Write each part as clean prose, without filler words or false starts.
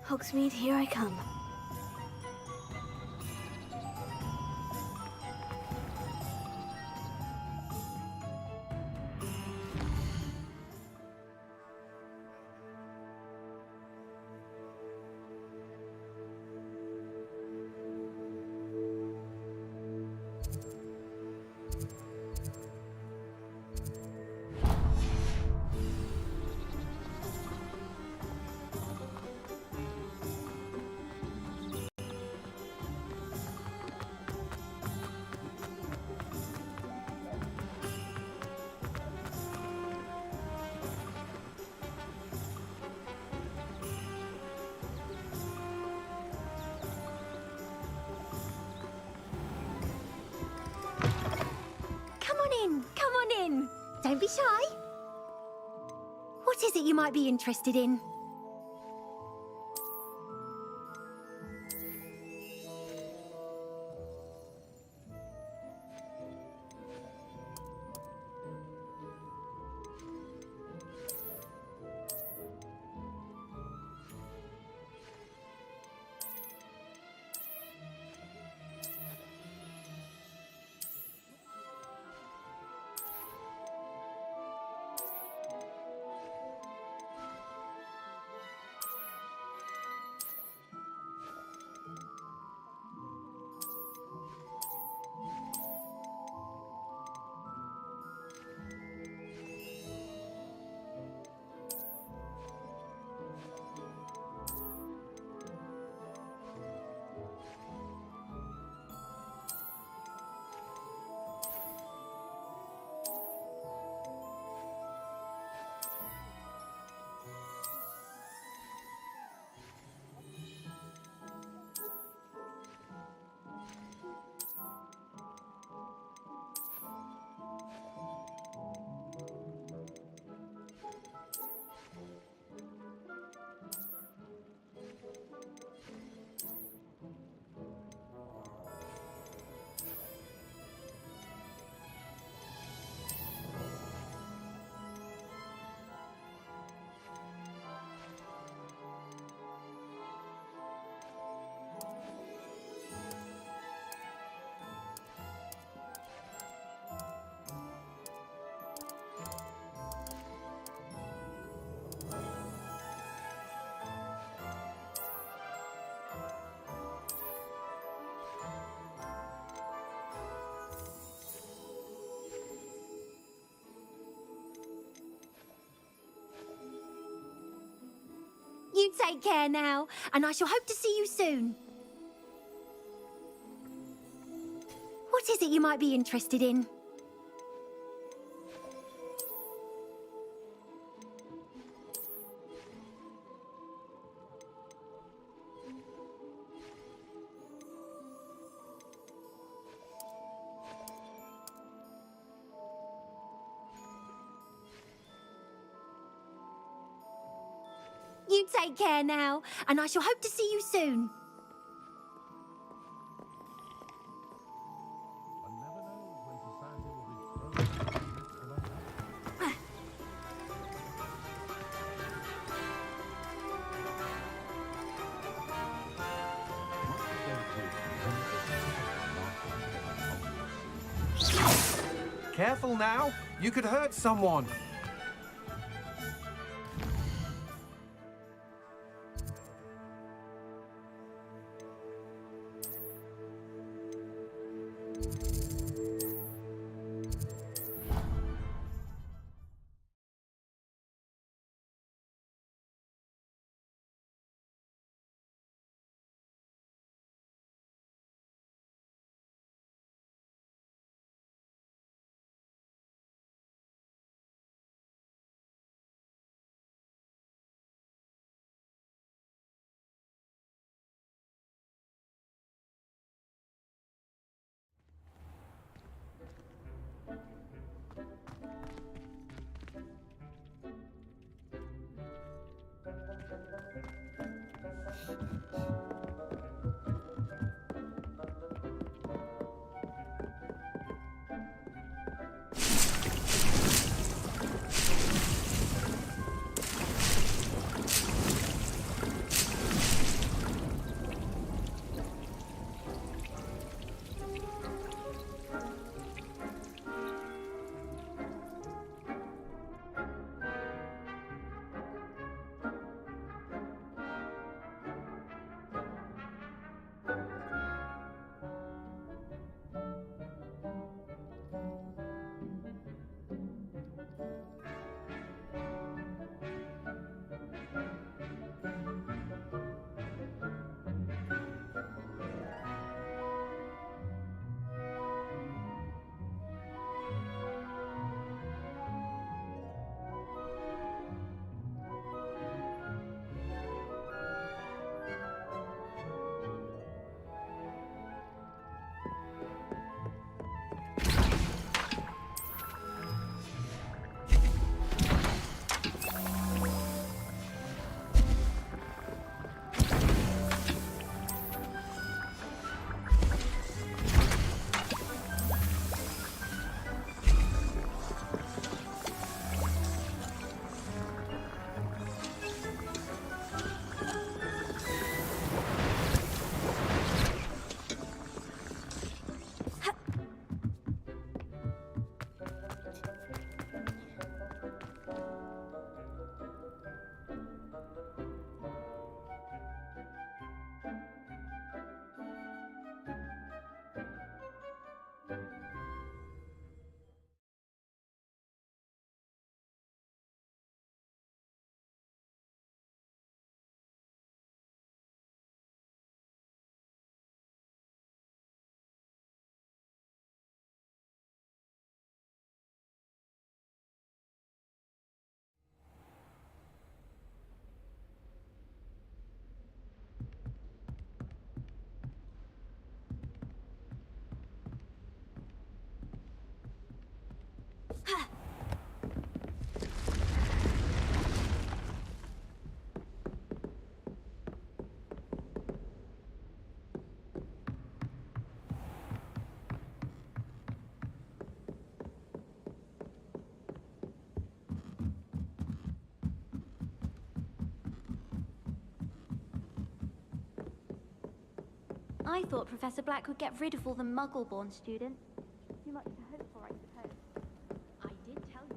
Hogsmeade, here I come. Come on in. Don't be shy. What is it you might be interested in? You take care now, and I shall hope to see you soon. What is it you might be interested in? You take care now, and I shall hope to see you soon. Careful now, you could hurt someone. I thought Professor Black would get rid of all the Muggle-born students. Too much to hope for, I suppose. I did tell you.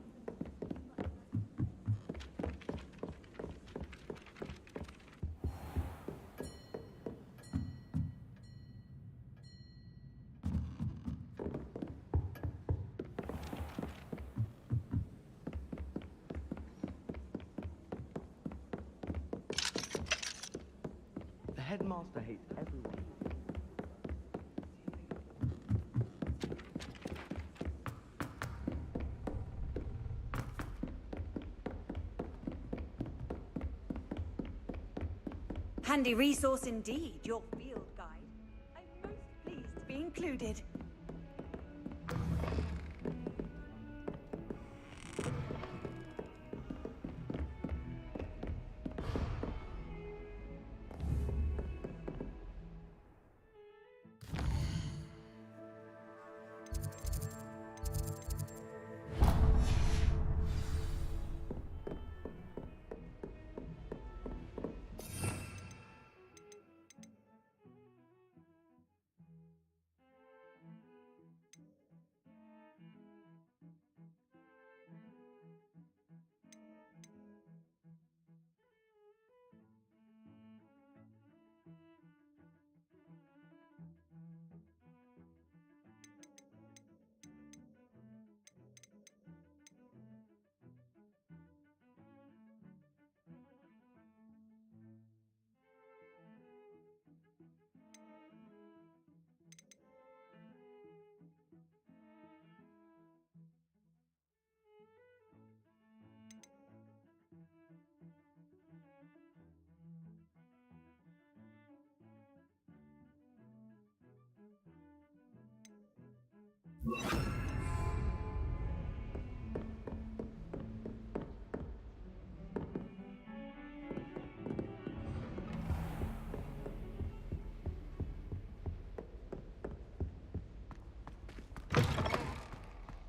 The headmaster hates everyone. Handy resource indeed, your field guide. I'm most pleased to be included.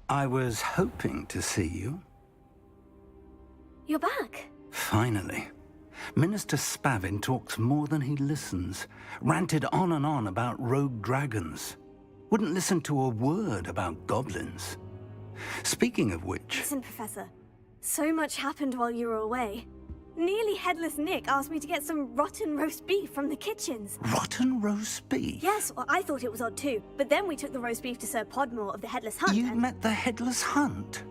I was hoping to see you. You're back. Finally. Minister Spavin talks more than he listens. Ranted on and on about rogue dragons. Wouldn't listen to a word about goblins. Speaking of which... Listen, Professor. So much happened while you were away. Nearly Headless Nick asked me to get some rotten roast beef from the kitchens. Rotten roast beef? Yes, well, I thought it was odd too. But then we took the roast beef to Sir Podmore of the Headless Hunt. You met the Headless Hunt?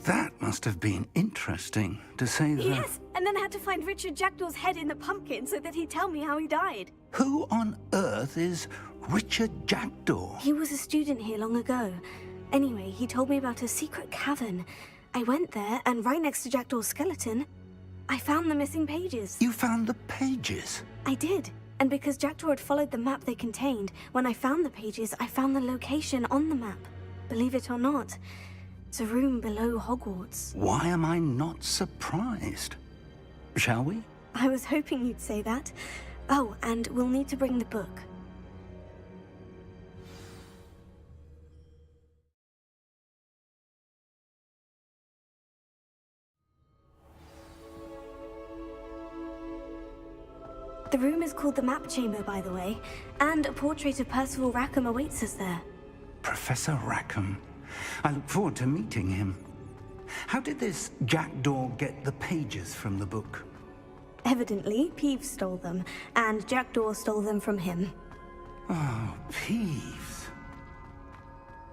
That must have been interesting, to say the... Yes, and then I had to find Richard Jackdaw's head in the pumpkin so that he'd tell me how he died. Who on earth is Richard Jackdaw? He was a student here long ago. Anyway, he told me about a secret cavern. I went there, and right next to Jackdaw's skeleton, I found the missing pages. You found the pages? I did. And because Jackdaw had followed the map they contained, when I found the pages, I found the location on the map. Believe it or not, it's a room below Hogwarts. Why am I not surprised? Shall we? I was hoping you'd say that. Oh, and we'll need to bring the book. The room is called the Map Chamber, by the way, and a portrait of Percival Rackham awaits us there. Professor Rackham. I look forward to meeting him. How did this Jackdaw get the pages from the book? Evidently, Peeves stole them, and Jackdaw stole them from him. Oh, Peeves.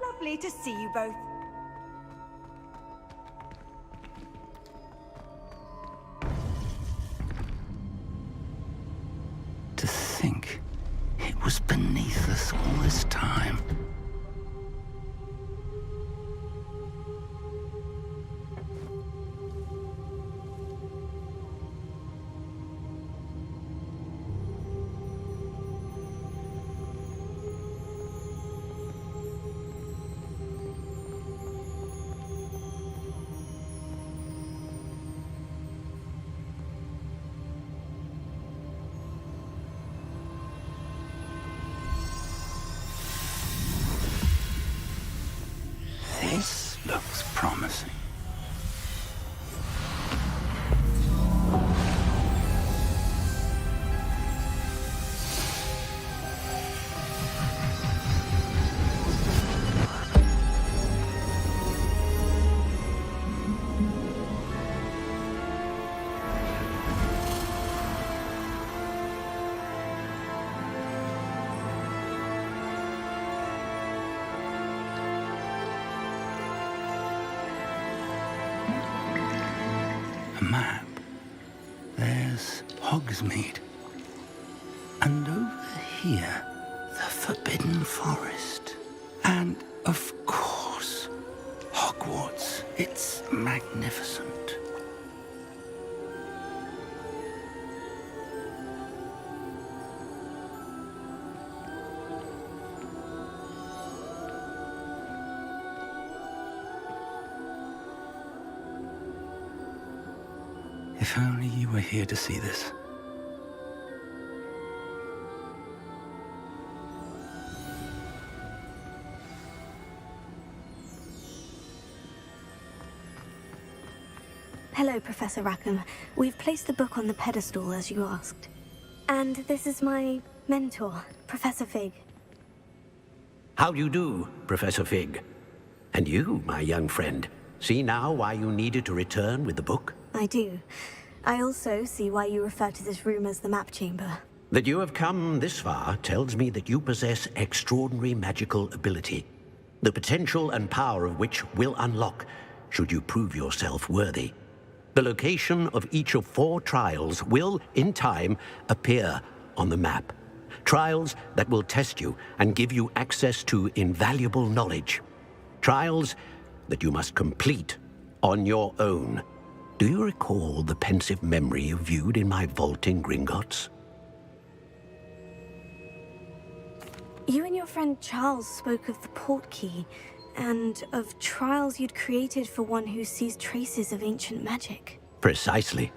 Lovely to see you both. To think it was beneath us all this time. Hogsmeade. And over here, the Forbidden Forest. And, of course, Hogwarts. It's magnificent. If only you were here to see this. Hello, Professor Rackham. We've placed the book on the pedestal as you asked. And this is my mentor, Professor Fig. How do you do, Professor Fig? And you, my young friend, see now why you needed to return with the book? I do. I also see why you refer to this room as the map chamber. That you have come this far tells me that you possess extraordinary magical ability, the potential and power of which will unlock should you prove yourself worthy. The location of each of 4 trials will, in time, appear on the map. Trials that will test you and give you access to invaluable knowledge. Trials that you must complete on your own. Do you recall the pensive memory you viewed in my vault in Gringotts? You and your friend Charles spoke of the portkey, and of trials you'd created for one who sees traces of ancient magic. Precisely.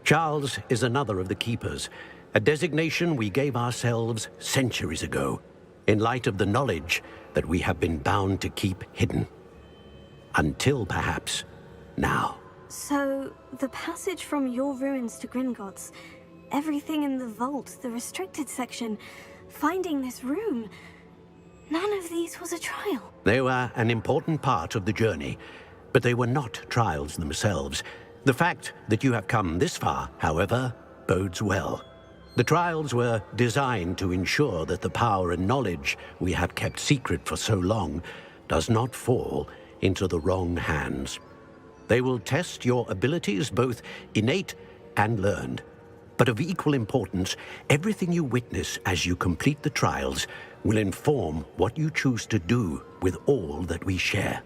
Charles is another of the Keepers, a designation we gave ourselves centuries ago, in light of the knowledge that we have been bound to keep hidden. Until, perhaps, now. So, the passage from your ruins to Gringotts, everything in the vault, the restricted section, finding this room, none of these was a trial. They were an important part of the journey, but they were not trials themselves. The fact that you have come this far, however, bodes well. The trials were designed to ensure that the power and knowledge we have kept secret for so long does not fall into the wrong hands. They will test your abilities, both innate and learned. But of equal importance, everything you witness as you complete the trials will inform what you choose to do with all that we share.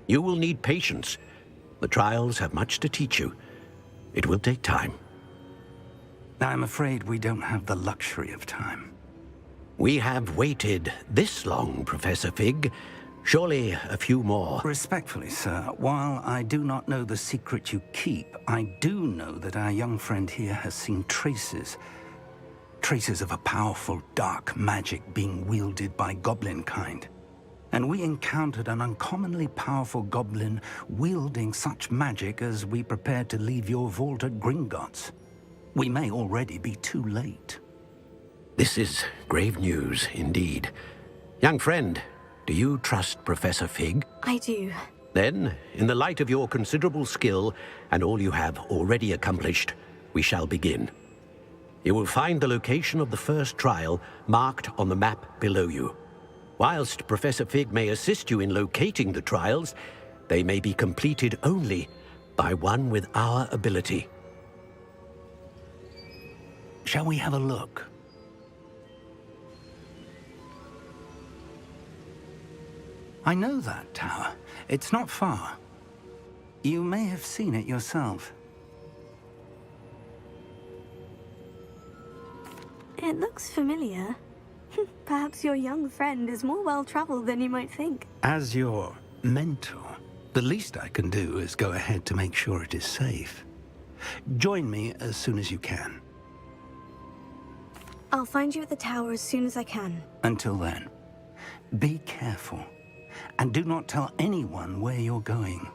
You will need patience. The trials have much to teach you. It will take time. I'm afraid we don't have the luxury of time. We have waited this long, Professor Fig. Surely a few more. Respectfully, sir, while I do not know the secret you keep, I do know that our young friend here has seen traces of a powerful dark magic being wielded by goblin kind. And we encountered an uncommonly powerful goblin wielding such magic as we prepared to leave your vault at Gringotts. We may already be too late. This is grave news indeed. Young friend, do you trust Professor Fig? I do. Then, in the light of your considerable skill and all you have already accomplished, we shall begin. You will find the location of the first trial marked on the map below you. Whilst Professor Fig may assist you in locating the trials, they may be completed only by one with our ability. Shall we have a look? I know that tower. It's not far. You may have seen it yourself. It looks familiar. Perhaps your young friend is more well-traveled than you might think. As your mentor, the least I can do is go ahead to make sure it is safe. Join me as soon as you can. I'll find you at the tower as soon as I can. Until then, be careful. And do not tell anyone where you're going.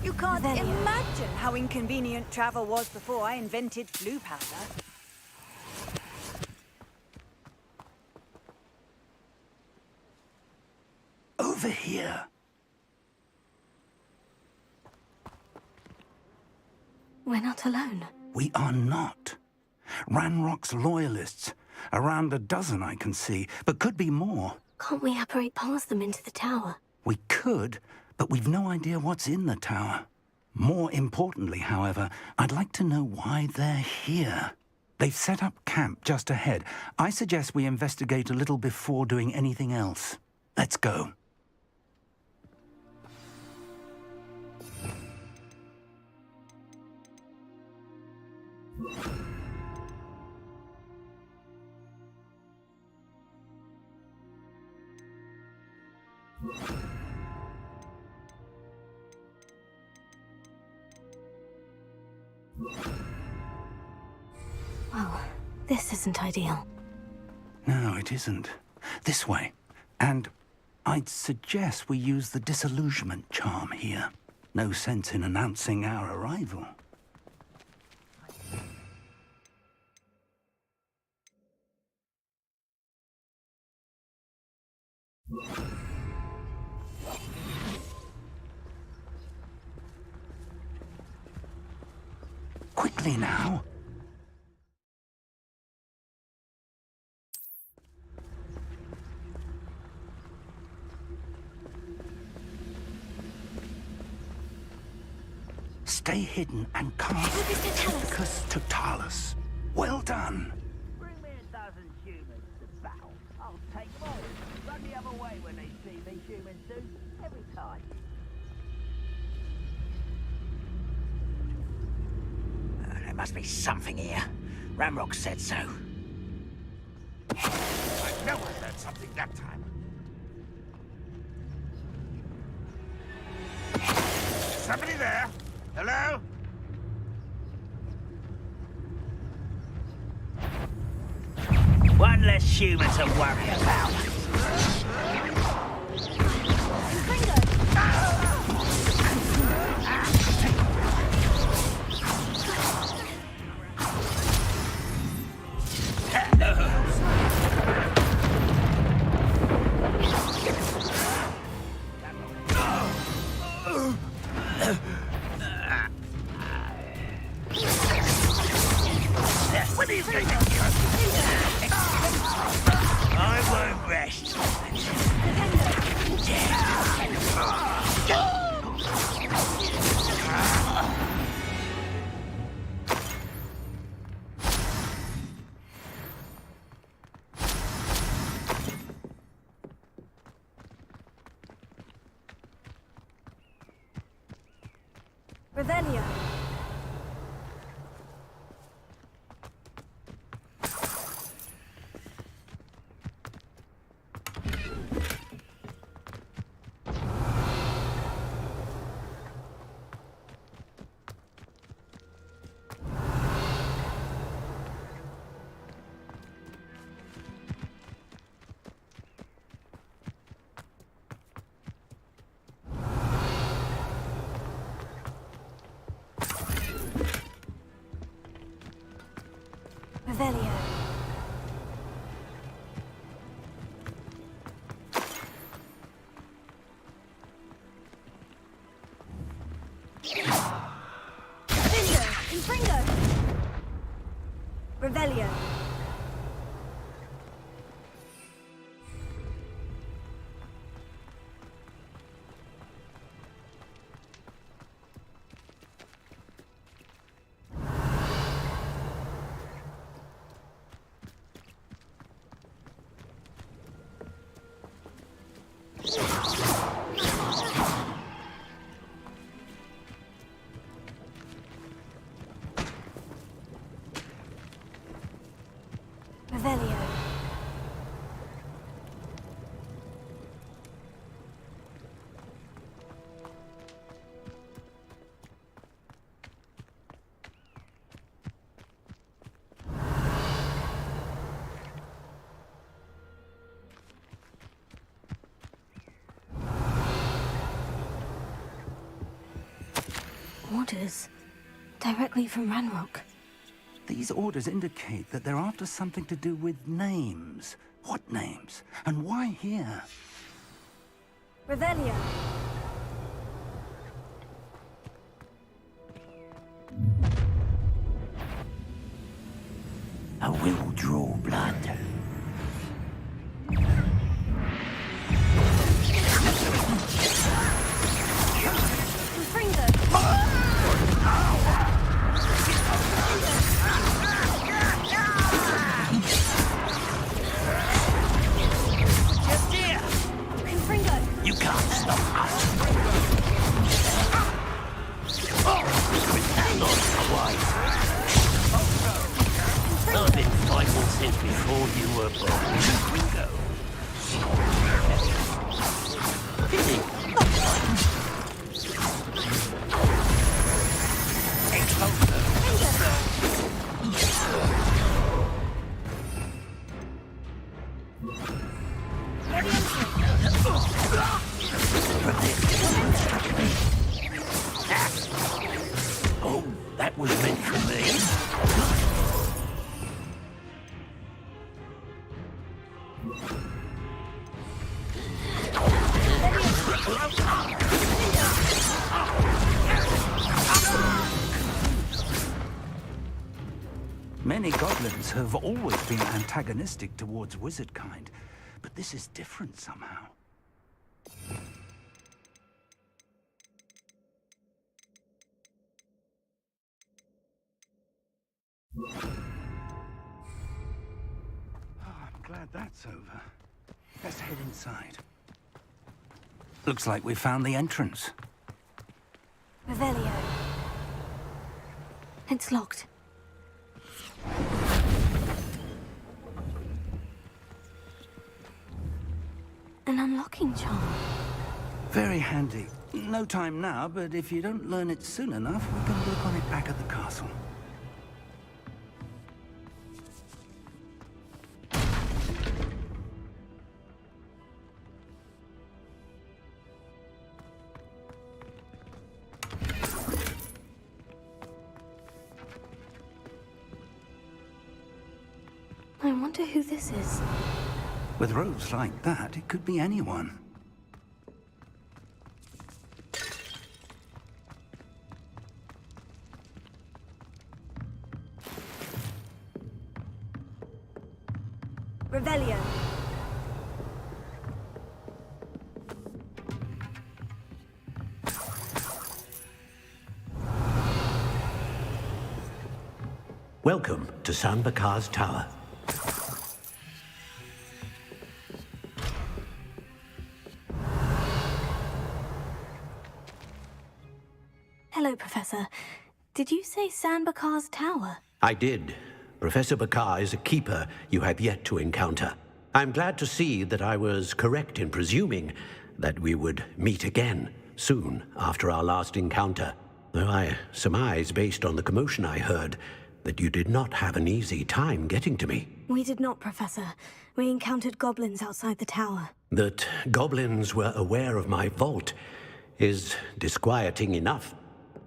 You can't Revelio. imagine how inconvenient travel was before I invented flu powder. Over here. We're not alone. We are not. Ranrock's loyalists. Around a dozen I can see, but could be more. Can't we apparate past them into the tower? We could, but we've no idea what's in the tower. More importantly, however, I'd like to know why they're here. They've set up camp just ahead. I suggest we investigate a little before doing anything else. Let's go. Well, this isn't ideal. No, it isn't. This way. And I'd suggest we use the disillusionment charm here. No sense in announcing our arrival. Quickly now. Stay hidden and cast Focus Totalis. Well done. Bring me a dozen humans to battle. I'll take them all. Run the other way when they see me, humans do. Every time. There must be something here. Ramrock said so. I know I heard something that time. Somebody there? Hello? One less human to worry about. I won't rest. Revelio. Revelio. Confringo! Revelio. Orders. Directly from Ranrock. These orders indicate that they're after something to do with names. What names? And why here? Revelio. I will draw blood. You can't stop us. That lord's quiet. I've been fighting since before you were born. Ringo. Pity. Oh, that was meant for me. Many goblins have always been antagonistic towards wizard kind, but this is different somehow. I'm glad that's over. Let's head inside. Looks like we found the entrance. Revelio. It's locked. An unlocking charm. Very handy. No time now, but if you don't learn it soon enough, we can work on it back at the castle. I wonder who this is. With robes like that, it could be anyone. Revelio. Welcome to San Bakar's Tower. Hello, Professor. Did you say San Bakar's Tower? I did. Professor Bakar is a keeper you have yet to encounter. I'm glad to see that I was correct in presuming that we would meet again soon after our last encounter, though I surmise, based on the commotion I heard, that you did not have an easy time getting to me. We did not, Professor. We encountered goblins outside the tower. That goblins were aware of my vault is disquieting enough.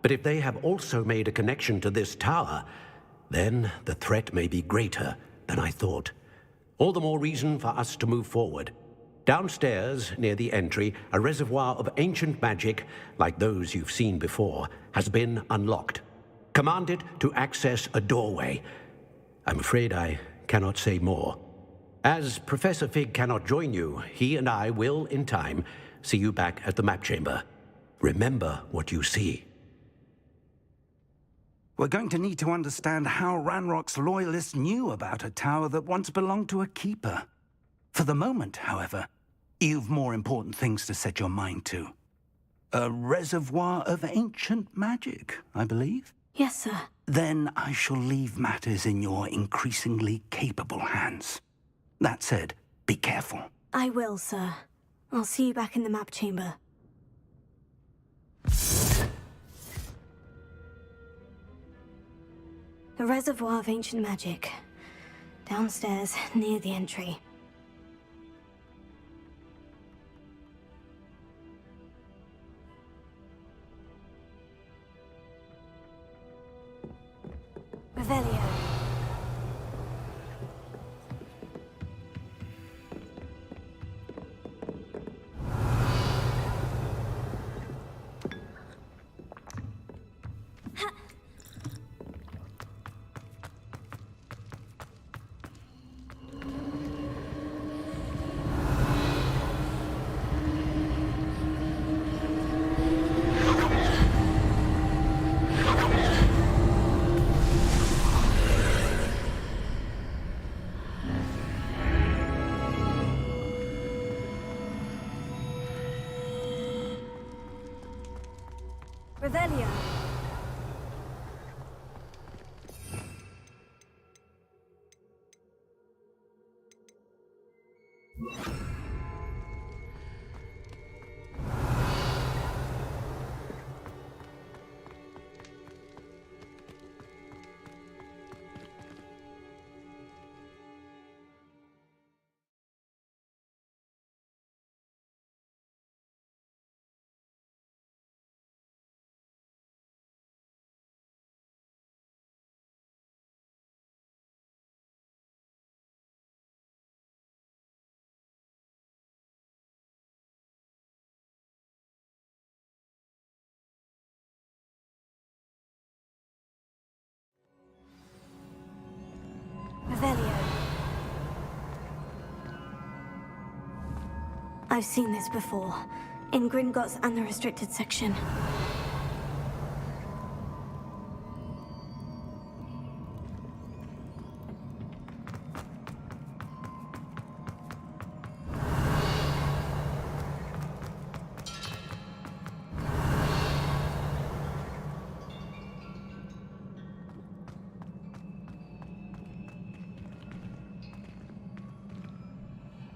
But if they have also made a connection to this tower, then the threat may be greater than I thought. All the more reason for us to move forward. Downstairs, near the entry, a reservoir of ancient magic, like those you've seen before, has been unlocked. Command it to access a doorway. I'm afraid I cannot say more. As Professor Fig cannot join you, he and I will, in time, see you back at the map chamber. Remember what you see. We're going to need to understand how Ranrock's loyalists knew about a tower that once belonged to a keeper. For the moment, however, you've more important things to set your mind to. A reservoir of ancient magic, I believe? Yes, sir. Then I shall leave matters in your increasingly capable hands. That said, be careful. I will, sir. I'll see you back in the map chamber. A reservoir of ancient magic. Downstairs, near the entry. Revelio. Revelio. Revelio. I've seen this before, in Gringotts and the restricted section.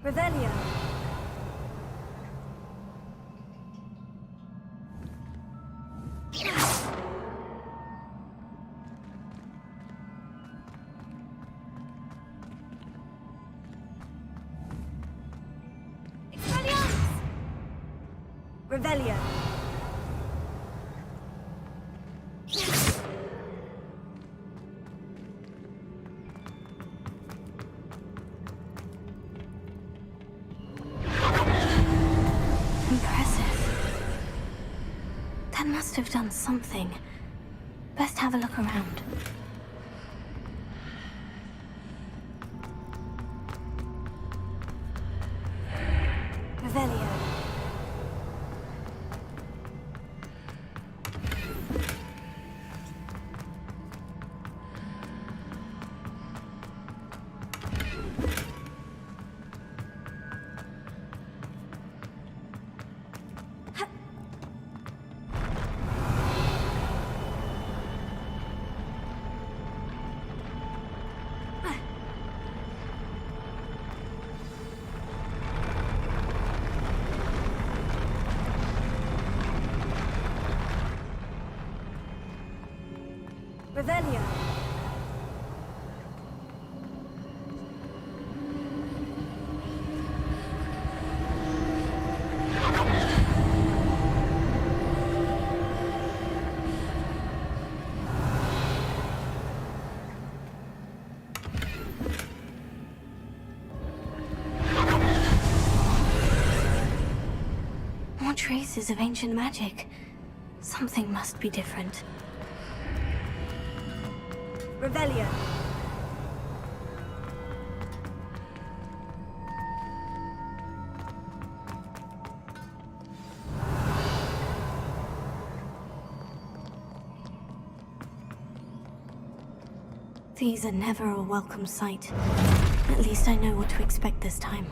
Revelio. Revelio. That must have done something. Best have a look around. Revelio. Revelio. More traces of ancient magic. Something must be different. Revelio. These are never a welcome sight. At least I know what to expect this time.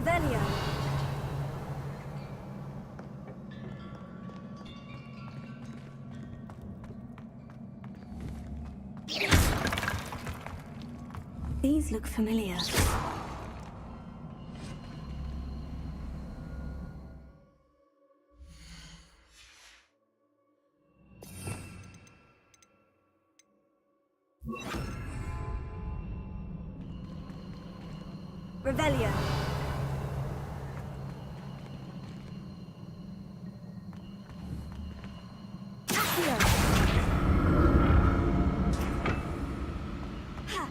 Revelio. These look familiar. Revelio. Accio. Ha.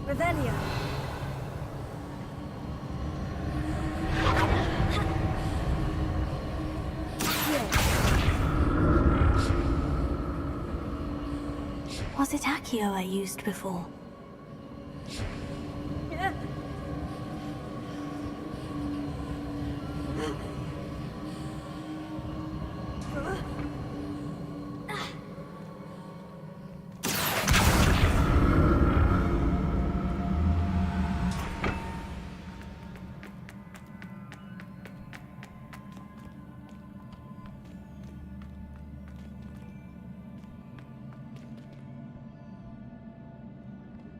Revelio. Was it Accio I used before?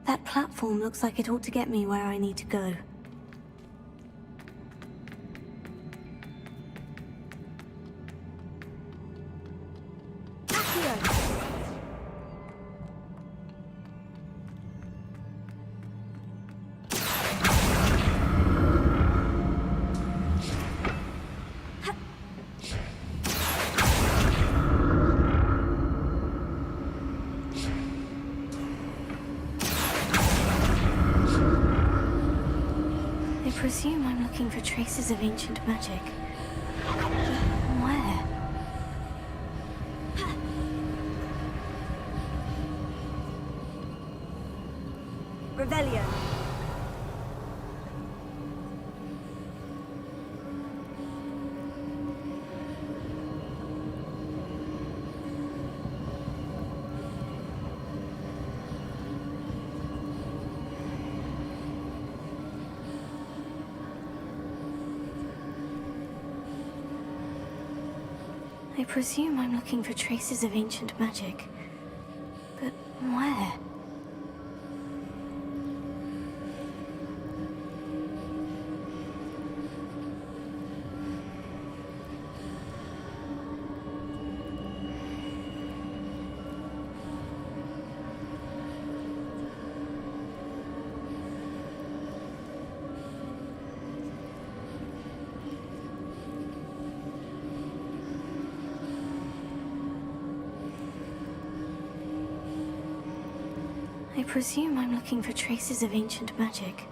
That platform looks like it ought to get me where I need to go. I presume I'm looking for traces of ancient magic. Where? Revelio. I presume I'm looking for traces of ancient magic. But where? I presume I'm looking for traces of ancient magic.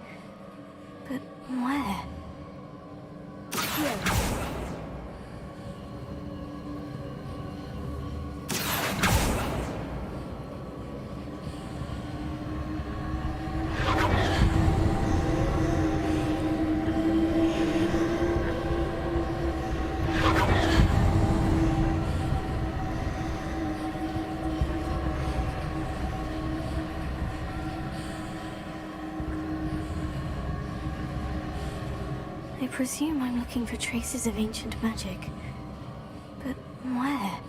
But where? Here. I presume I'm looking for traces of ancient magic. But where?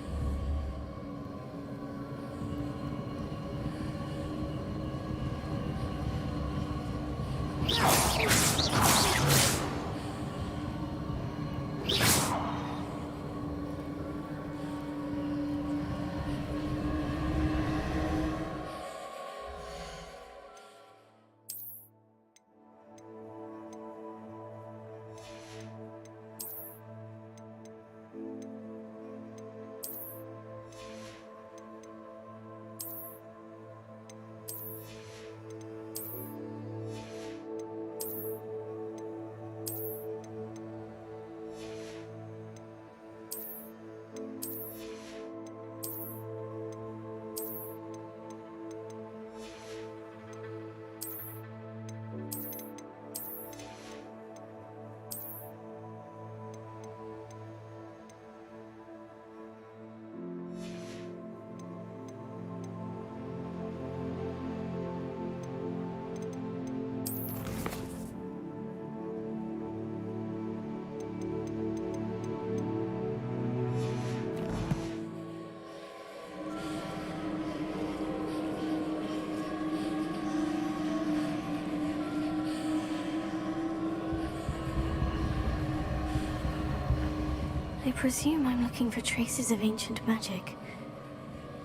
presume I'm looking for traces of ancient magic.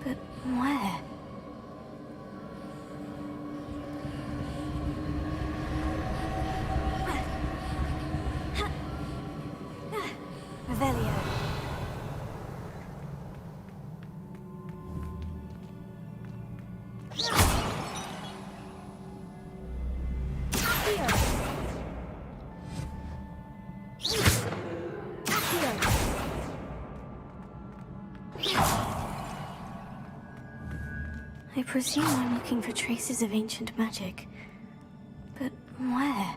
But where? Revelio. I presume I'm looking for traces of ancient magic. But where?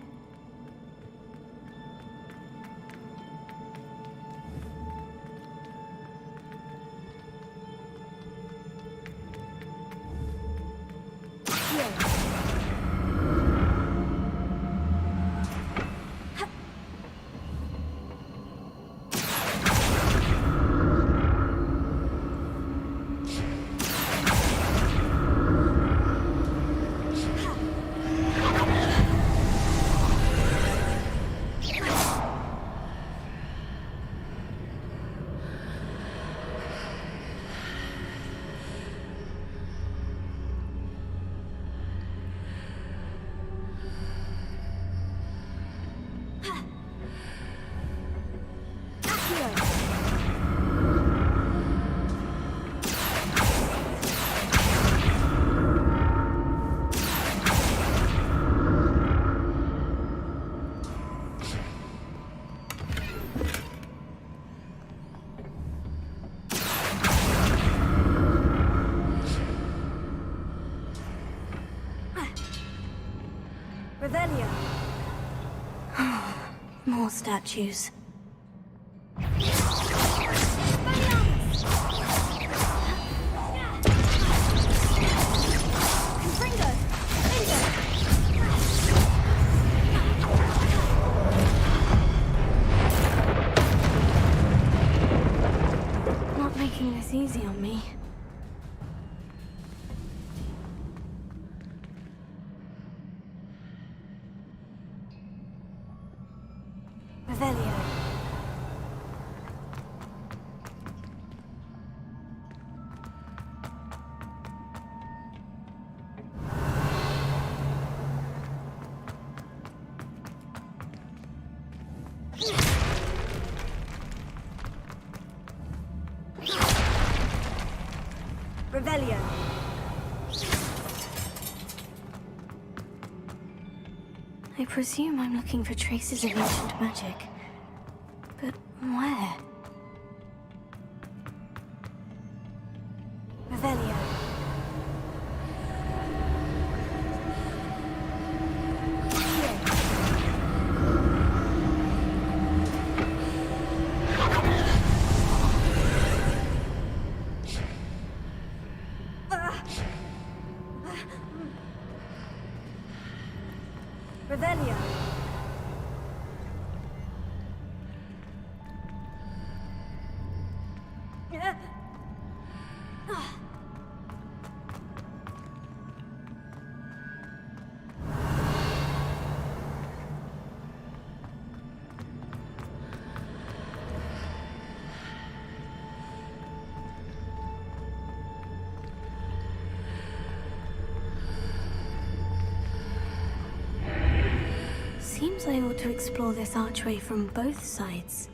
Revelio. More statues. Not making this easy on me. Revelio. Revelio. I presume I'm looking for traces of ancient magic. But where? Revelio. Revelio. Seems I ought to explore this archway from both sides.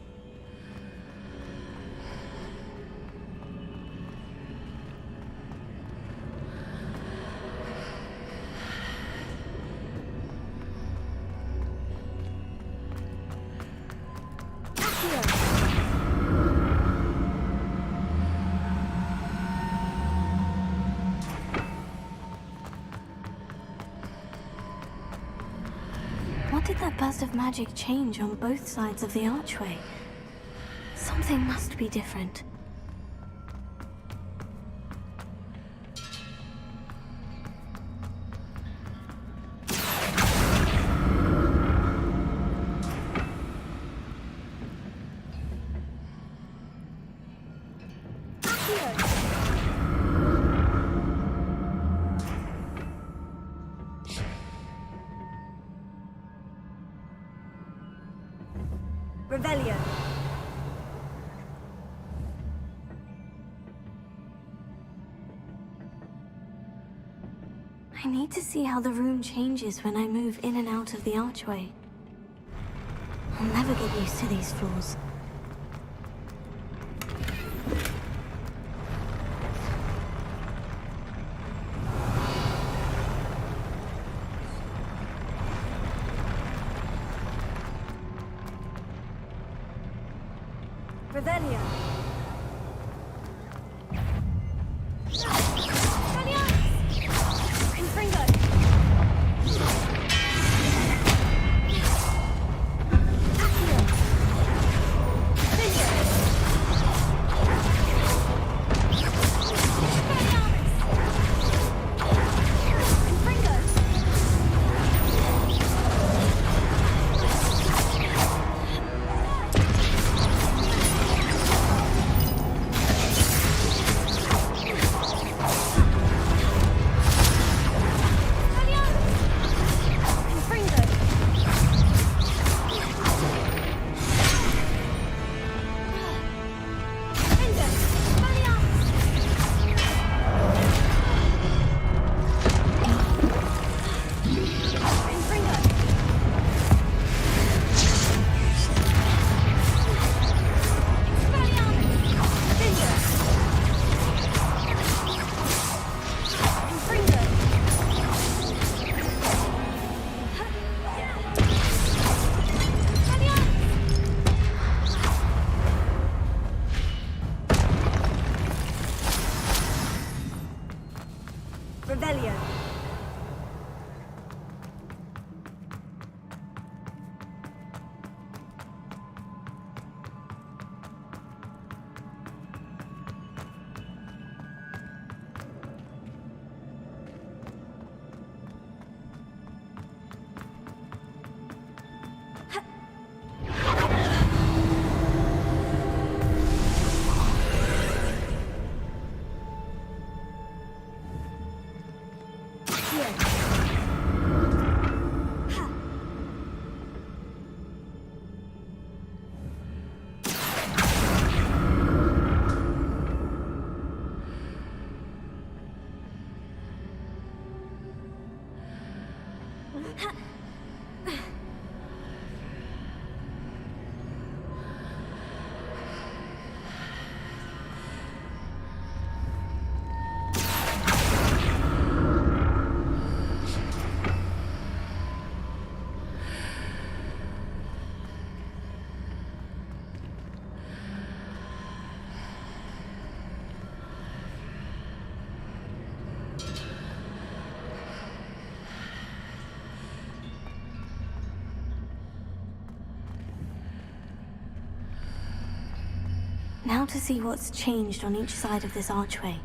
What did that burst of magic change on both sides of the archway? Something must be different. Revelio. I need to see how the room changes when I move in and out of the archway. I'll never get used to these floors. Revelio. Revelio. Now to see what's changed on each side of this archway.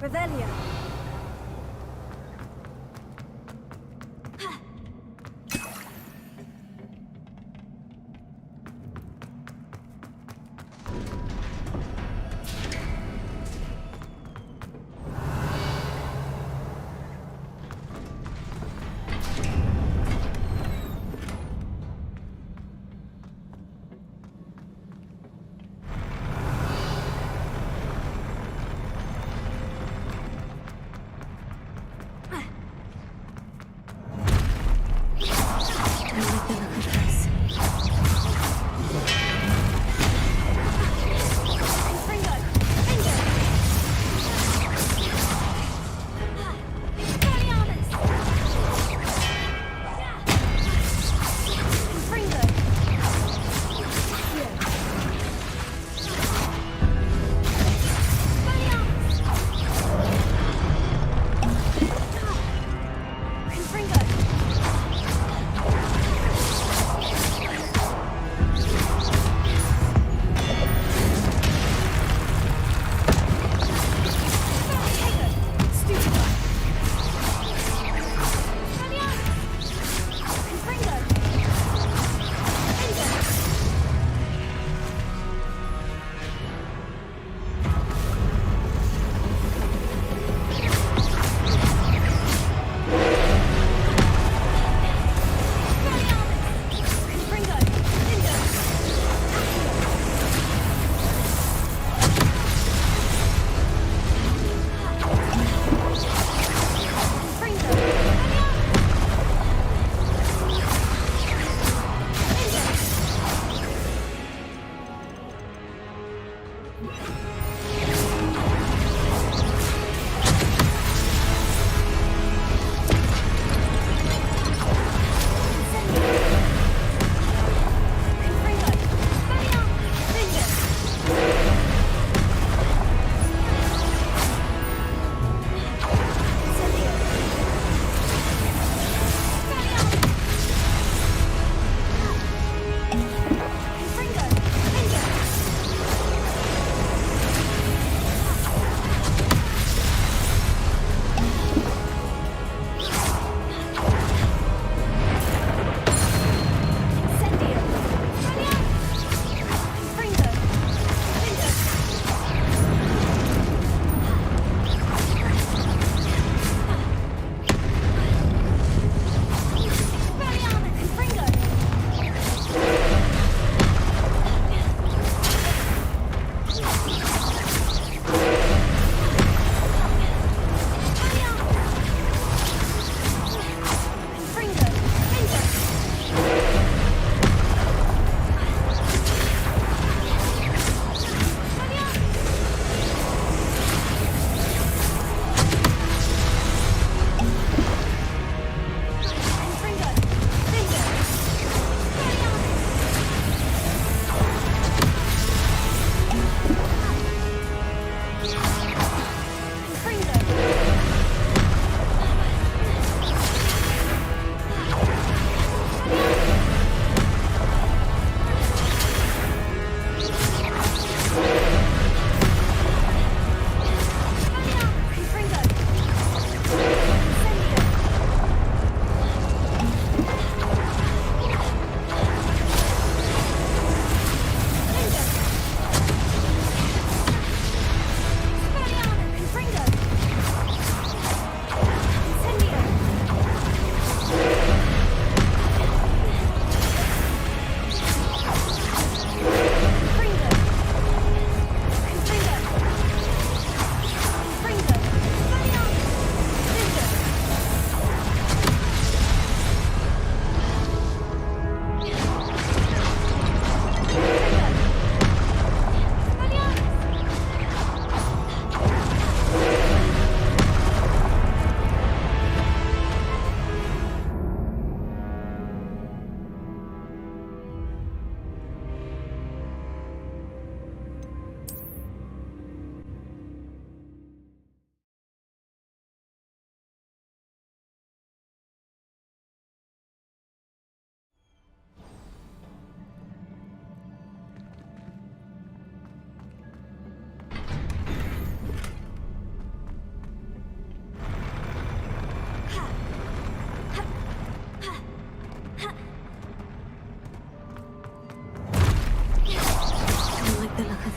Revelio.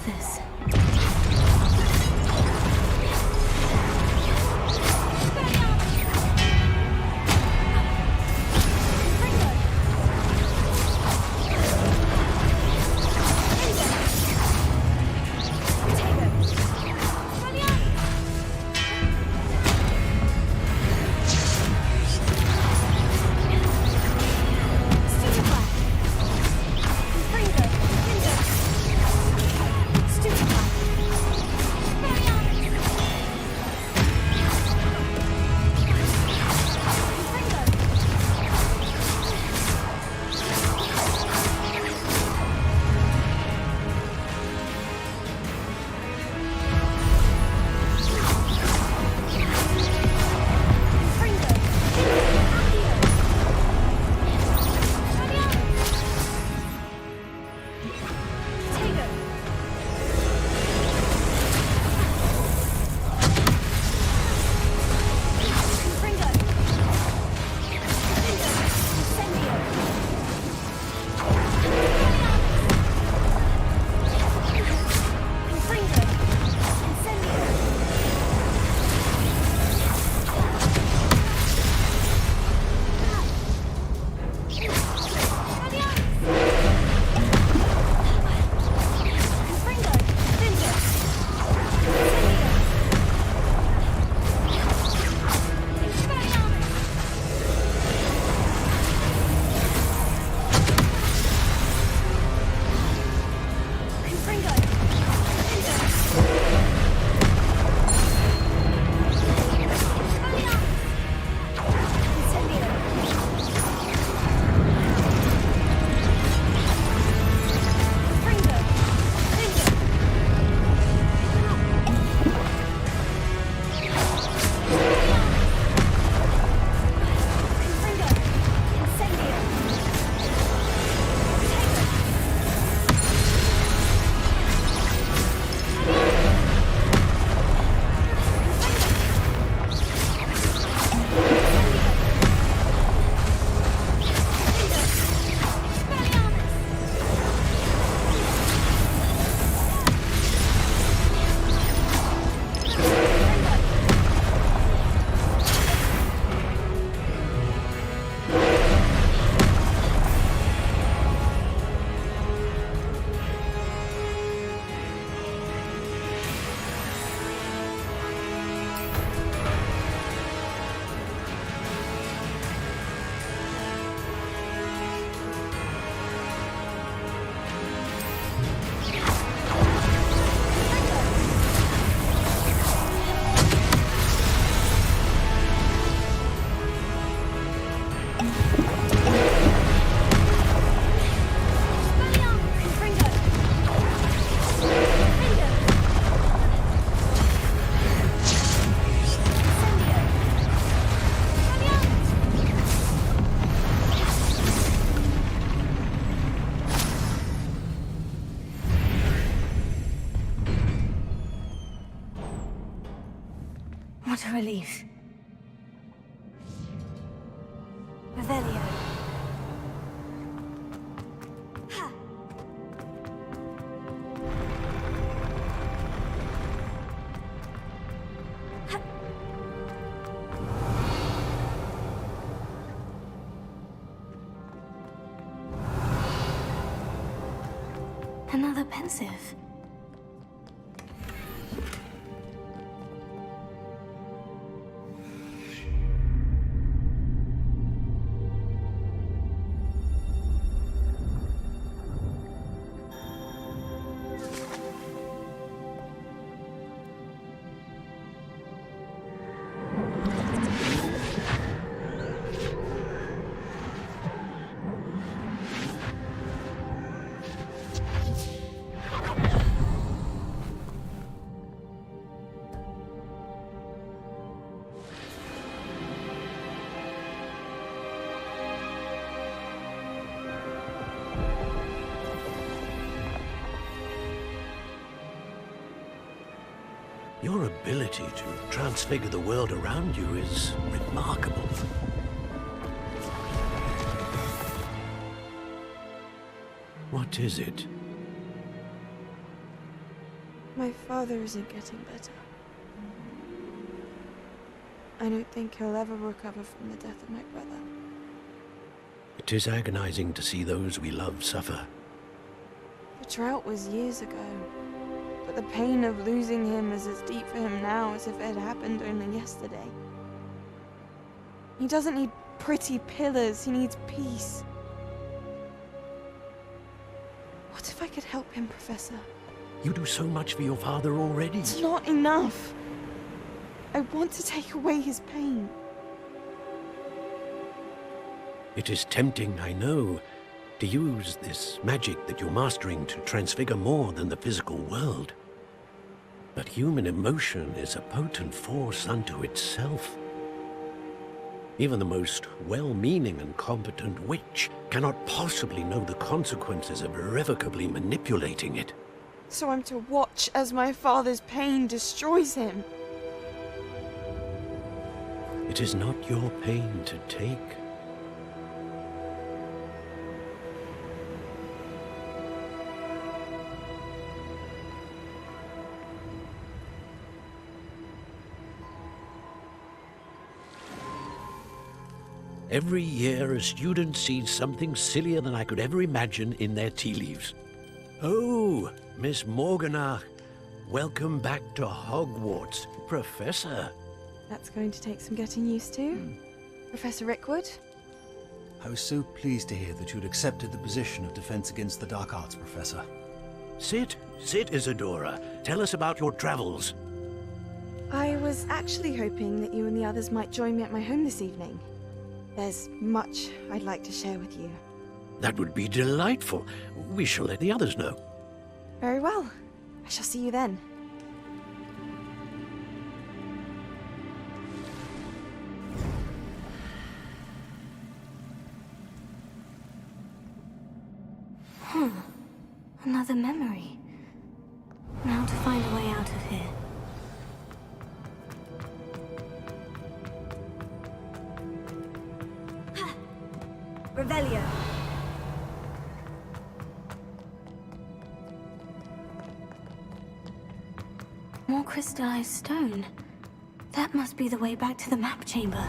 this. What a relief. Revelio. Ha! Ha! Another pensive. Your ability to transfigure the world around you is remarkable. What is it? My father isn't getting better. I don't think he'll ever recover from the death of my brother. It is agonizing to see those we love suffer. The drought was years ago, but the pain of losing him is as deep for him now as if it had happened only yesterday. He doesn't need pretty pillars, he needs peace. What if I could help him, Professor? You do so much for your father already. It's not enough. I want to take away his pain. It is tempting, I know, to use this magic that you're mastering to transfigure more than the physical world. But human emotion is a potent force unto itself. Even the most well-meaning and competent witch cannot possibly know the consequences of irrevocably manipulating it. So I'm to watch as my father's pain destroys him. It is not your pain to take. Every year, a student sees something sillier than I could ever imagine in their tea leaves. Oh, Miss Morganach, welcome back to Hogwarts, Professor. That's going to take some getting used to. Professor Rickwood? I was so pleased to hear that you'd accepted the position of Defense Against the Dark Arts, Professor. Sit, Isadora. Tell us about your travels. I was actually hoping that you and the others might join me at my home this evening. There's much I'd like to share with you. That would be delightful. We shall let the others know. Very well. I shall see you then. Another memory. Now to find a way out of here. Revelio. More crystallized stone. That must be the way back to the map chamber.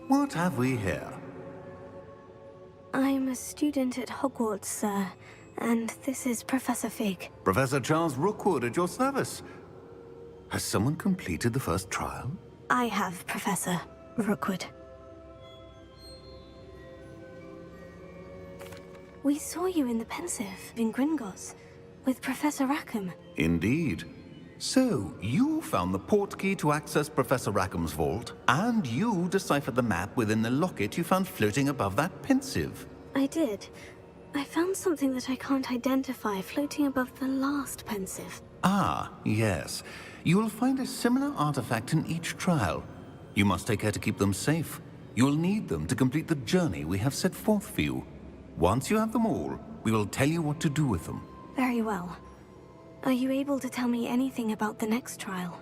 What have we here? I'm a student at Hogwarts, sir, and this is Professor Fig. Professor Charles Rookwood at your service. Has someone completed the first trial? I have, Professor Rookwood. We saw you in the Pensive in Gringotts with Professor Rackham. Indeed. So, you found the portkey to access Professor Rackham's vault, and you deciphered the map within the locket you found floating above that Pensive. I did. I found something that I can't identify floating above the last Pensive. Ah, yes. You will find a similar artifact in each trial. You must take care to keep them safe. You'll need them to complete the journey we have set forth for you. Once you have them all, we will tell you what to do with them. Very well. Are you able to tell me anything about the next trial?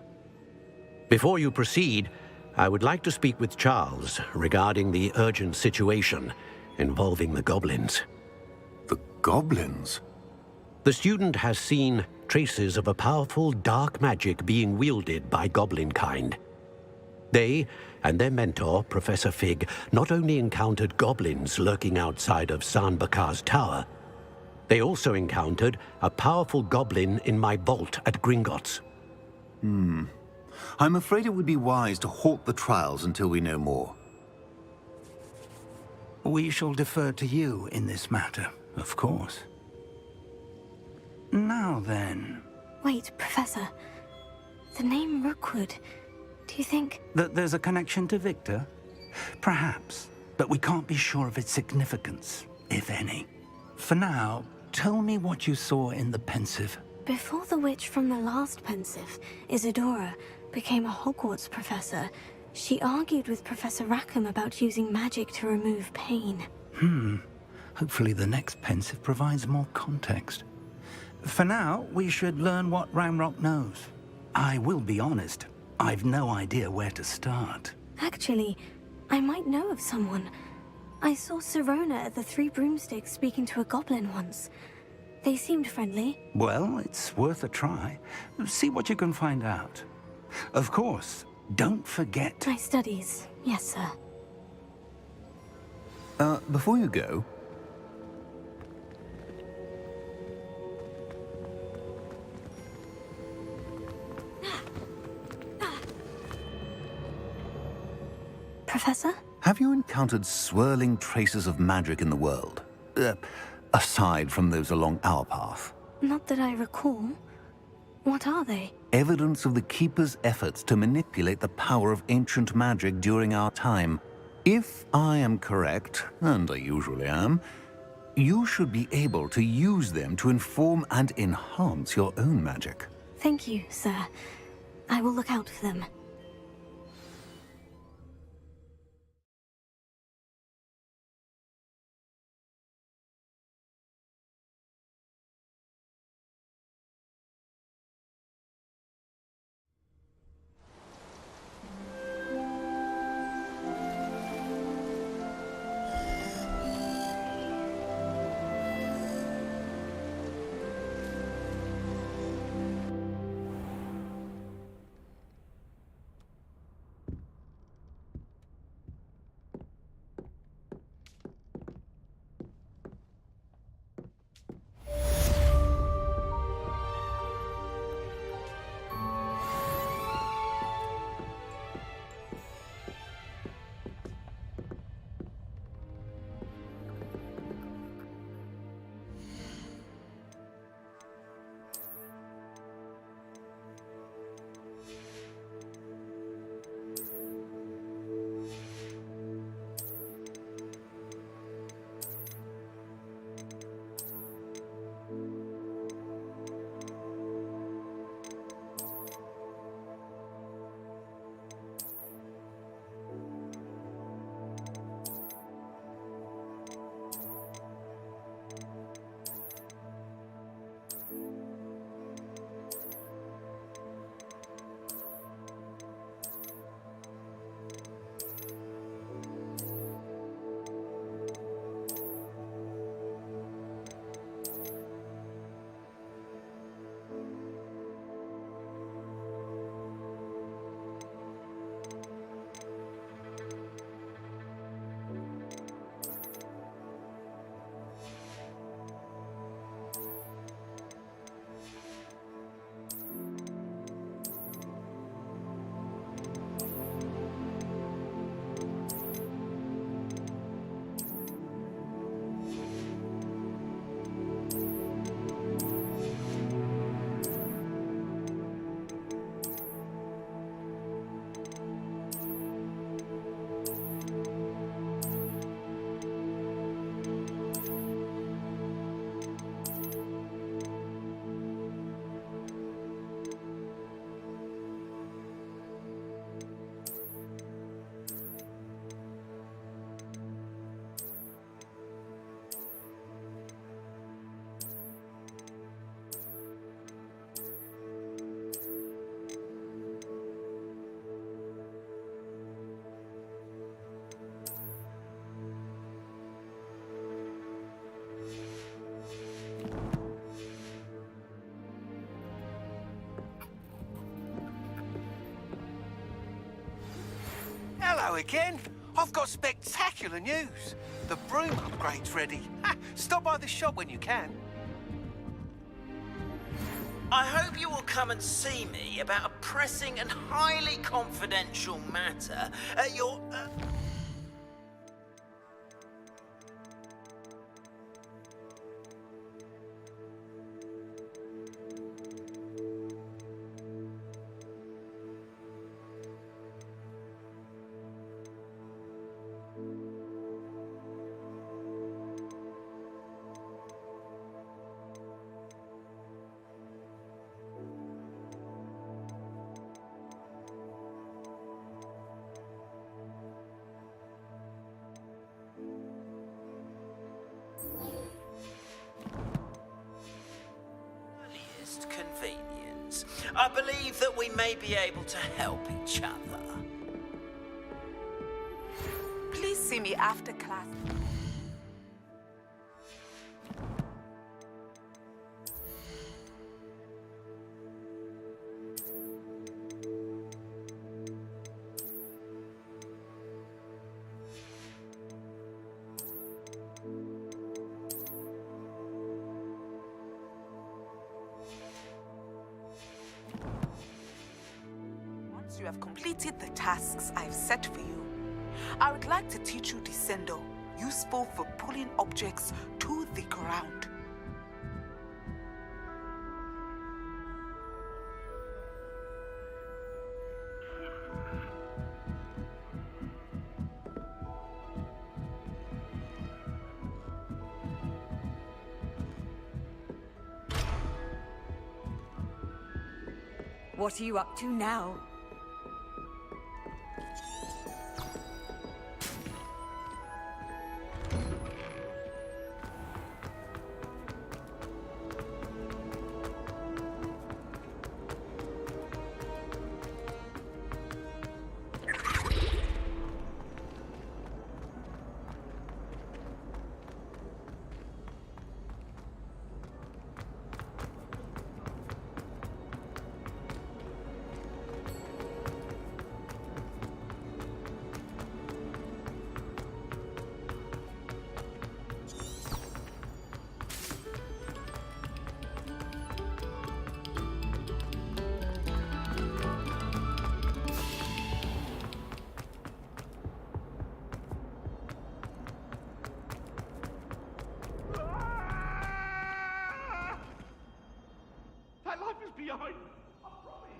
Before you proceed, I would like to speak with Charles regarding the urgent situation involving the goblins. The goblins? The student has seen traces of a powerful dark magic being wielded by goblin kind. They and their mentor, Professor Fig, not only encountered goblins lurking outside of San Bakar's tower, they also encountered a powerful goblin in my vault at Gringotts. I'm afraid it would be wise to halt the trials until we know more. We shall defer to you in this matter, of course. Now then... Wait, Professor. The name Rookwood. Do you think... That there's a connection to Victor? Perhaps, but we can't be sure of its significance, if any. For now, tell me what you saw in the Pensive. Before the witch from the last Pensive, Isadora, became a Hogwarts professor, she argued with Professor Rackham about using magic to remove pain. Hopefully the next Pensive provides more context. For now, we should learn what Ranrock knows. I will be honest, I've no idea where to start. Actually, I might know of someone. I saw Sirona at the Three Broomsticks speaking to a goblin once. They seemed friendly. Well, it's worth a try. See what you can find out. Of course, don't forget... My studies, yes, sir. Before you go... Professor? Have you encountered swirling traces of magic in the world? Aside from those along our path? Not that I recall. What are they? Evidence of the Keeper's efforts to manipulate the power of ancient magic during our time. If I am correct, and I usually am, you should be able to use them to inform and enhance your own magic. Thank you, sir. I will look out for them. Hello again. I've got spectacular news. The broom upgrade's ready. Ha, stop by the shop when you can. I hope you will come and see me about a pressing and highly confidential matter at your... Earliest convenience. I believe that we may be able to help each other. Please see me after class. Once you have completed the tasks I've set for you, I would like to teach you Descendo, useful for pulling objects to the ground. What are you up to now? That life is behind me. I promise.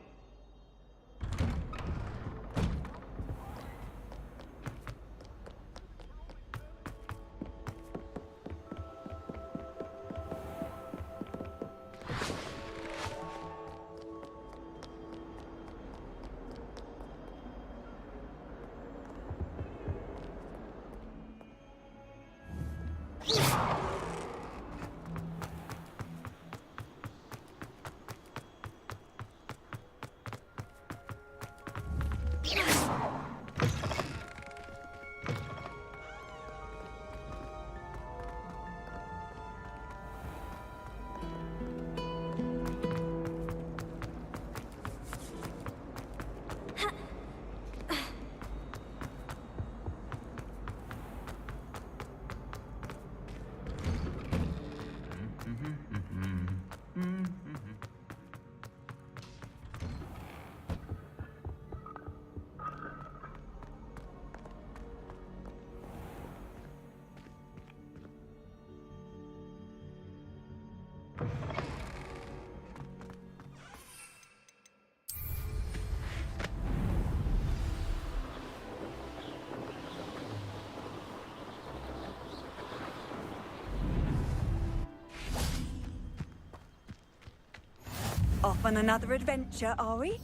Off on another adventure, are we?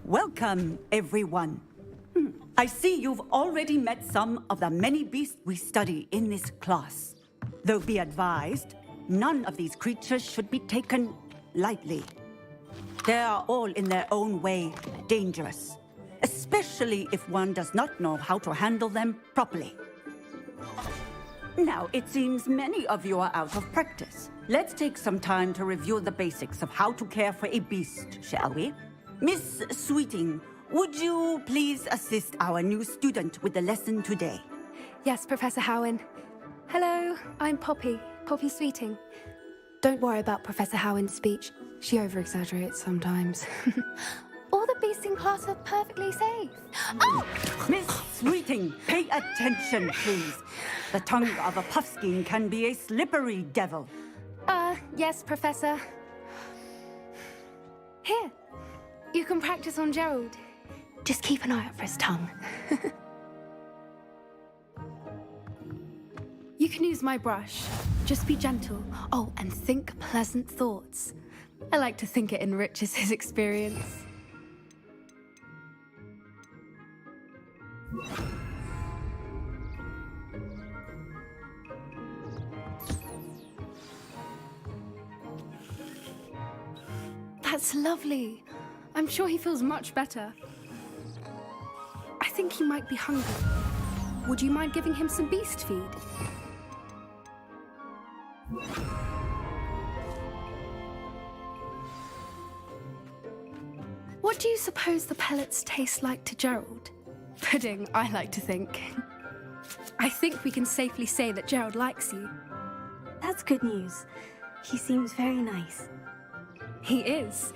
Welcome, everyone. I see you've already met some of the many beasts we study in this class. Though be advised, none of these creatures should be taken lightly. They are all in their own way dangerous, especially if one does not know how to handle them properly. Now, it seems many of you are out of practice. Let's take some time to review the basics of how to care for a beast, shall we? Miss Sweeting, would you please assist our new student with the lesson today? Yes, Professor Howen. Hello, I'm Poppy Sweeting. Don't worry about Professor Howen's speech. She over-exaggerates sometimes. All the beasts in class are perfectly safe. Oh! Miss Sweeting, pay attention, please. The tongue of a puffskein can be a slippery devil. Yes, Professor. Here, you can practice on Gerald. Just keep an eye out for his tongue. You can use my brush. Just be gentle. Oh, and think pleasant thoughts. I like to think it enriches his experience. That's lovely. I'm sure he feels much better. I think he might be hungry. Would you mind giving him some beast feed? What do you suppose the pellets taste like to Gerald? Pudding, I like to think. I think we can safely say that Gerald likes you. That's good news. He seems very nice. He is.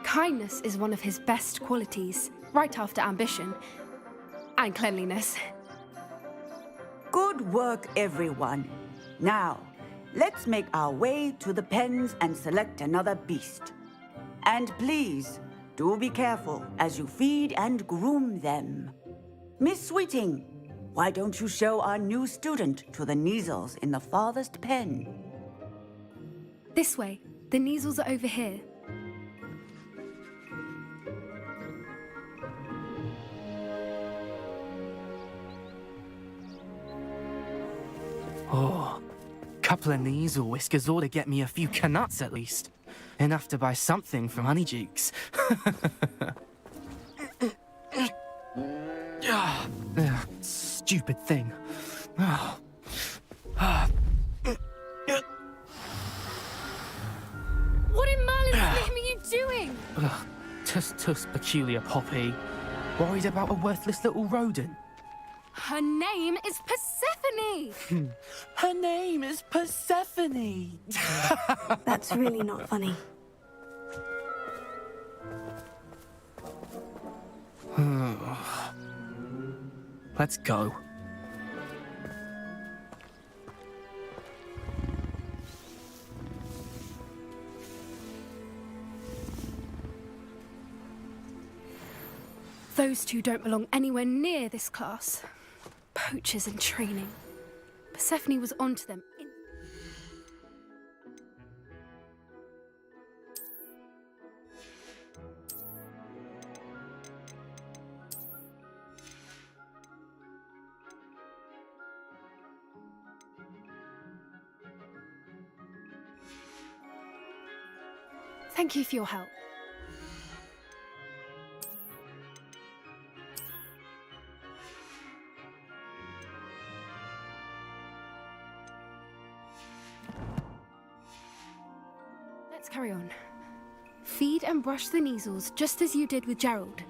Kindness is one of his best qualities, right after ambition. And cleanliness. Good work, everyone. Now, let's make our way to the pens and select another beast. And please, do be careful as you feed and groom them. Miss Sweeting, why don't you show our new student to the Neasels in the farthest pen? This way. The Neasels are over here. Oh, couple of Neasel whiskers ought to get me a few canuts at least. Enough to buy something from Honeydukes. Stupid thing. What in Merlin's name are you doing? Tuss, peculiar Poppy. Worried about a worthless little rodent? Her name is Persephone! Her name is Persephone! That's really not funny. Let's go. Those two don't belong anywhere near this class. Poachers in training. Persephone was onto them. Thank you for your help. Let's carry on. Feed and brush the Neasels just as you did with Gerald.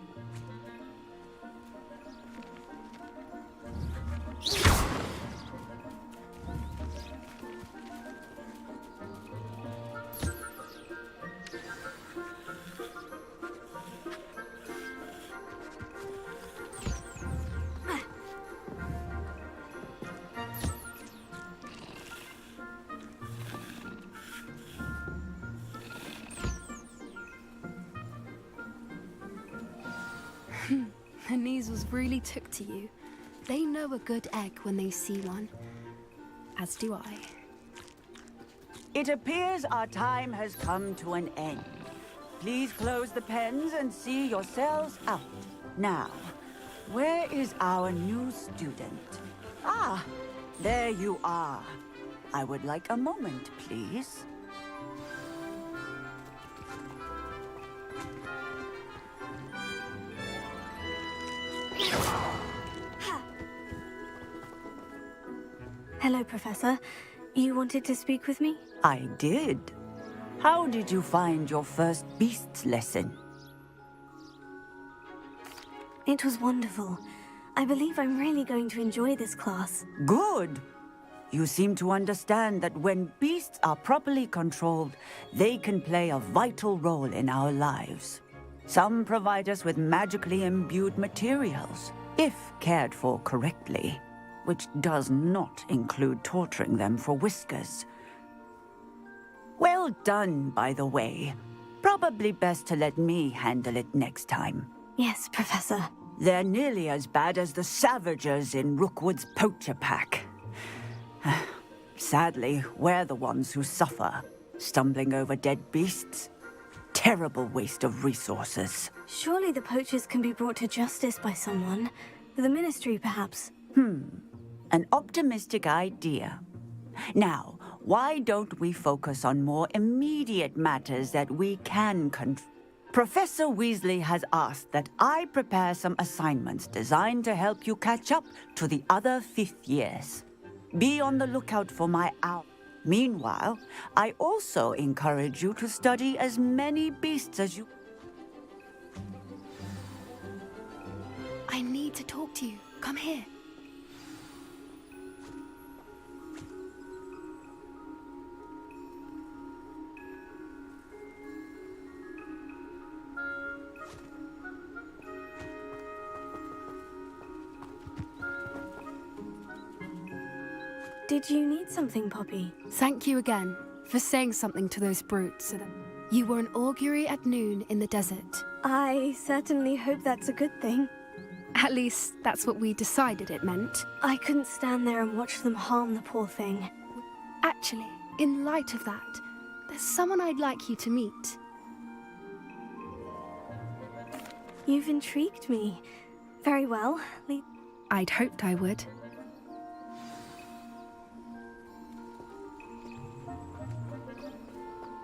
The Neasels really took to you. They know a good egg when they see one. As do I. It appears our time has come to an end. Please close the pens and see yourselves out. Now, where is our new student? Ah, there you are. I would like a moment, please. Hello, Professor. You wanted to speak with me? I did. How did you find your first beasts lesson? It was wonderful. I believe I'm really going to enjoy this class. Good. You seem to understand that when beasts are properly controlled, they can play a vital role in our lives. Some provide us with magically imbued materials, if cared for correctly, which does not include torturing them for whiskers. Well done, by the way. Probably best to let me handle it next time. Yes, Professor. They're nearly as bad as the Savagers in Rookwood's poacher pack. Sadly, we're the ones who suffer, stumbling over dead beasts. Terrible waste of resources. Surely the poachers can be brought to justice by someone. The Ministry, perhaps. An optimistic idea. Now, why don't we focus on more immediate matters that we can control? Professor Weasley has asked that I prepare some assignments designed to help you catch up to the other 5th years. Be on the lookout for my owl. Meanwhile, I also encourage you to study as many beasts as you... I need to talk to you. Come here. Did you need something, Poppy? Thank you again for saying something to those brutes. You were an augury at noon in the desert. I certainly hope that's a good thing. At least, that's what we decided it meant. I couldn't stand there and watch them harm the poor thing. Actually, in light of that, there's someone I'd like you to meet. You've intrigued me. Very well. I'd hoped I would.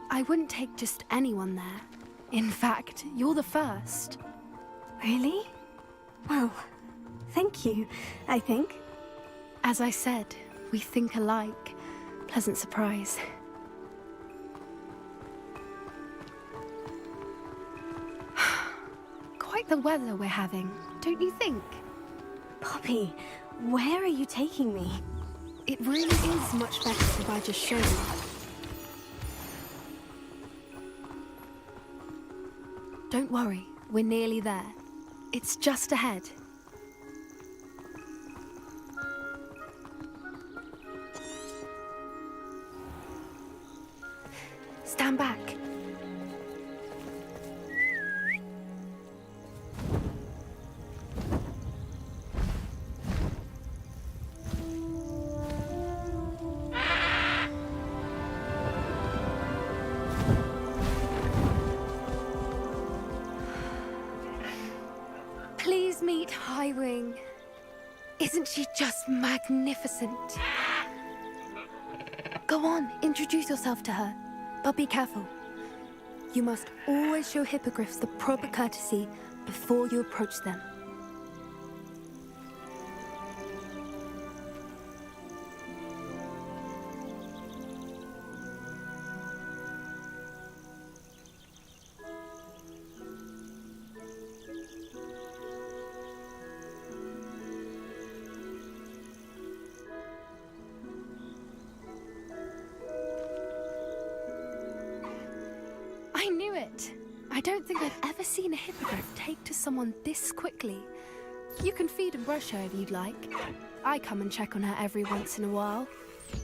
I wouldn't take just anyone there. In fact, you're the first. Really? Well, thank you, I think. As I said, we think alike. Pleasant surprise. Quite the weather we're having, don't you think? Poppy, where are you taking me? It really is much better if I just show you. Don't worry, we're nearly there. It's just ahead. Stand back. Please meet Highwing. Isn't she just magnificent? Go on, introduce yourself to her. But be careful. You must always show hippogriffs the proper courtesy before you approach them. I knew it! I don't think I've ever seen a hippogriff take to someone this quickly. You can feed and brush her if you'd like. I come and check on her every once in a while.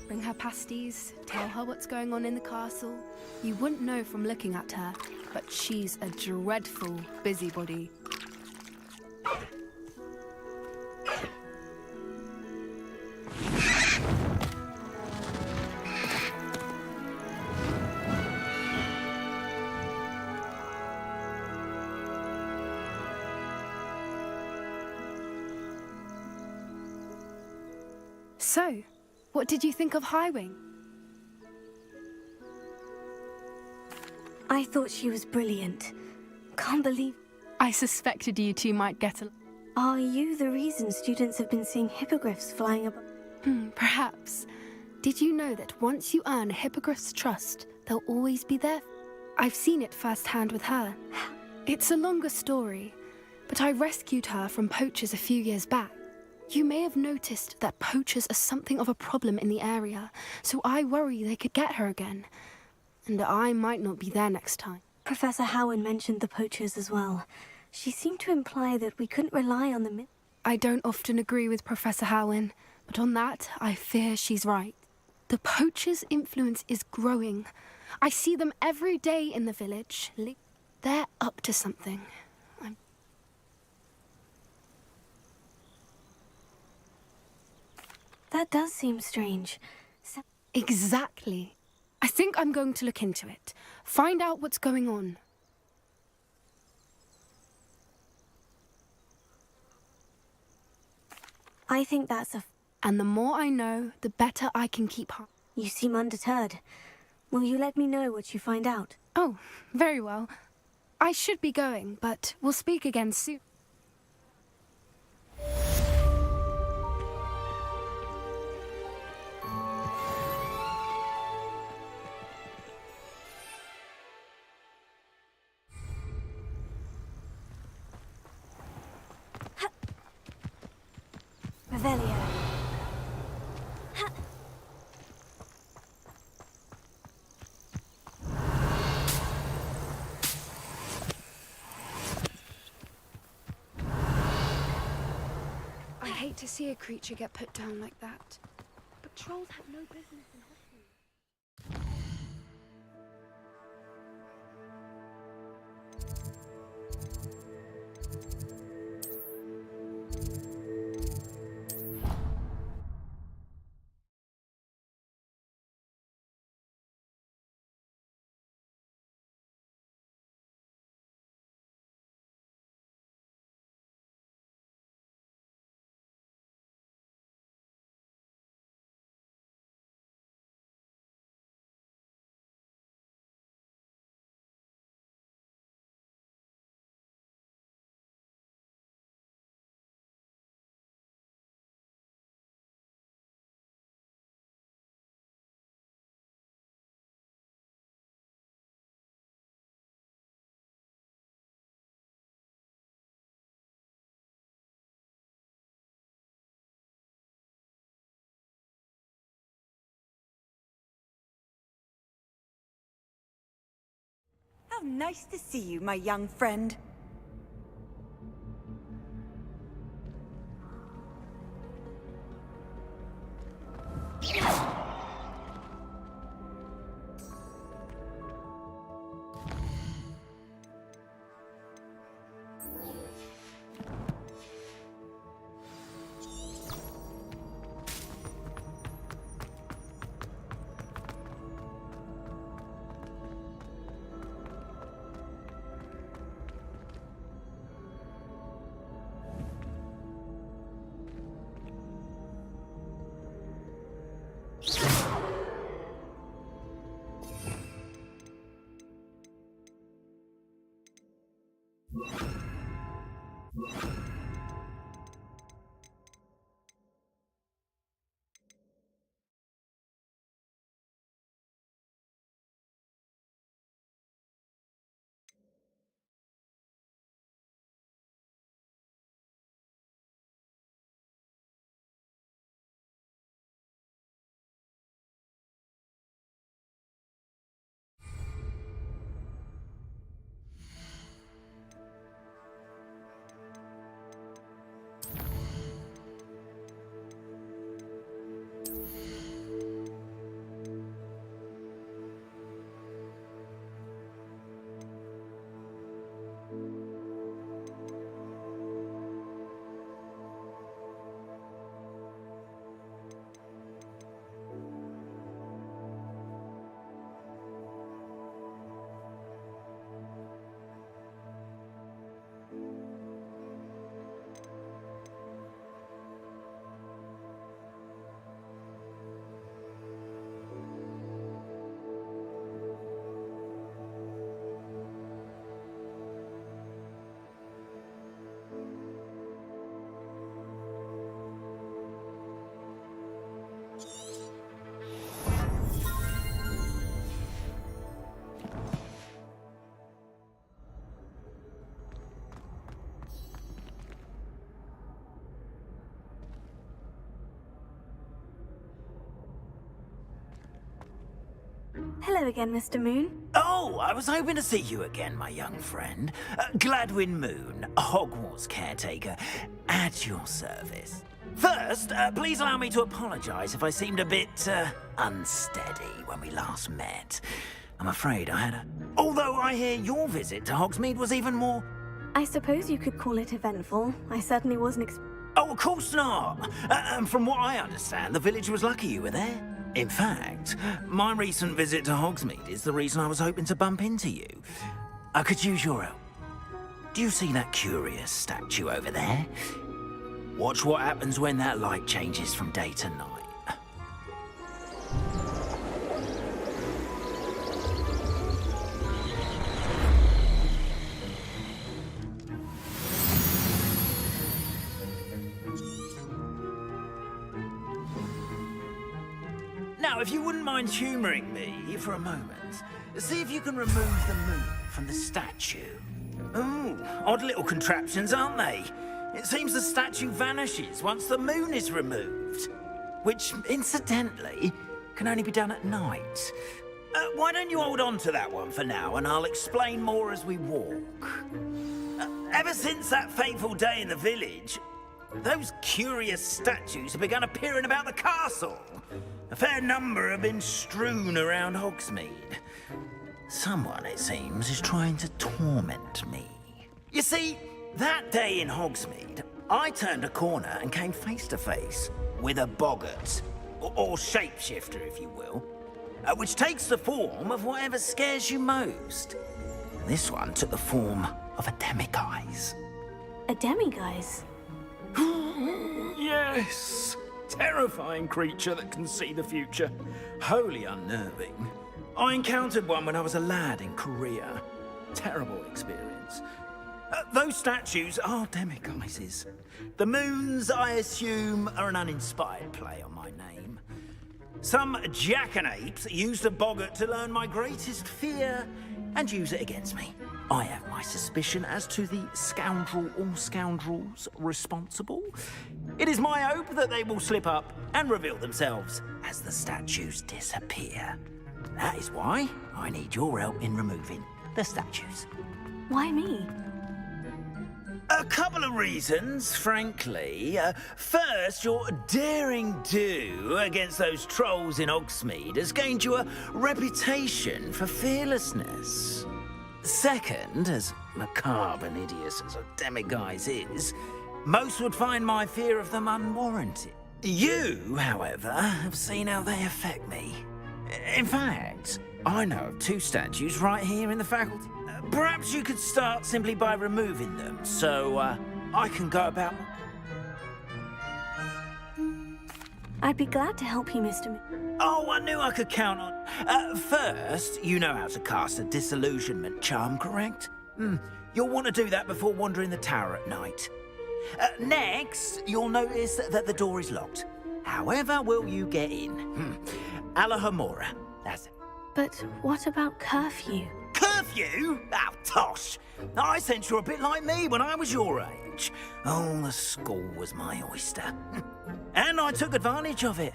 Bring her pasties, tell her what's going on in the castle. You wouldn't know from looking at her, but she's a dreadful busybody. So, what did you think of Highwing? I thought she was brilliant. Can't believe... I suspected you two might get a... Are you the reason students have been seeing hippogriffs flying above? Perhaps. Did you know that once you earn a hippogriff's trust, they'll always be there? I've seen it firsthand with her. It's a longer story, but I rescued her from poachers a few years back. You may have noticed that poachers are something of a problem in the area, so I worry they could get her again. And I might not be there next time. Professor Howard mentioned the poachers as well. She seemed to imply that we couldn't rely on them. I don't often agree with Professor Howin, but on that, I fear she's right. The poachers' influence is growing. I see them every day in the village. They're up to something. That does seem strange. Exactly. I think I'm going to look into it. Find out what's going on. I think that's a... And the more I know, the better I can keep... You seem undeterred. Will you let me know what you find out? Oh, very well. I should be going, but we'll speak again soon. Revelio. I hate to see a creature get put down like that. But trolls have no business in Hogwarts. How nice to see you, my young friend. Hello again, Mr. Moon. Oh, I was hoping to see you again, my young friend. Gladwin Moon, Hogwarts caretaker, at your service. First, please allow me to apologize if I seemed a bit, unsteady when we last met. I'm afraid I had a... Although I hear your visit to Hogsmeade was even more... I suppose you could call it eventful. I certainly wasn't Oh, of course not! From what I understand, the village was lucky you were there. In fact, my recent visit to Hogsmeade is the reason I was hoping to bump into you. I could use your help. Do you see that curious statue over there? Watch what happens when that light changes from day to night. Now, if you wouldn't mind humouring me for a moment, see if you can remove the moon from the statue. Ooh, odd little contraptions, aren't they? It seems the statue vanishes once the moon is removed, which, incidentally, can only be done at night. Why don't you hold on to that one for now, and I'll explain more as we walk. Ever since that fateful day in the village, those curious statues have begun appearing about the castle. A fair number have been strewn around Hogsmeade. Someone, it seems, is trying to torment me. You see, that day in Hogsmeade, I turned a corner and came face to face with a boggart, or shapeshifter, if you will, which takes the form of whatever scares you most. This one took the form of a demiguise. A demiguise? Yes! Terrifying creature that can see the future. Wholly unnerving. I encountered one when I was a lad in Korea. Terrible experience. Those statues are demiguises. The moons, I assume, are an uninspired play on my name. Some jackanapes used a boggart to learn my greatest fear and use it against me. I have my suspicion as to the scoundrel or scoundrels responsible. It is my hope that they will slip up and reveal themselves as the statues disappear. That is why I need your help in removing the statues. Why me? A couple of reasons, frankly. First, your daring do against those trolls in Hogsmeade has gained you a reputation for fearlessness. Second, as macabre and hideous as a demiguise is, most would find my fear of them unwarranted. You, however, have seen how they affect me. In fact, I know of two statues right here in the faculty. Perhaps you could start simply by removing them, so I can go about... I'd be glad to help you, Mr. Oh, I knew I could count on... First, you know how to cast a disillusionment charm, correct? You'll want to do that before wandering the tower at night. Next, you'll notice that the door is locked. However will you get in? Alahomora, that's it. But what about curfew? Curfew? Oh, tosh. I sense you're a bit like me when I was your age. Oh, the school was my oyster. And I took advantage of it.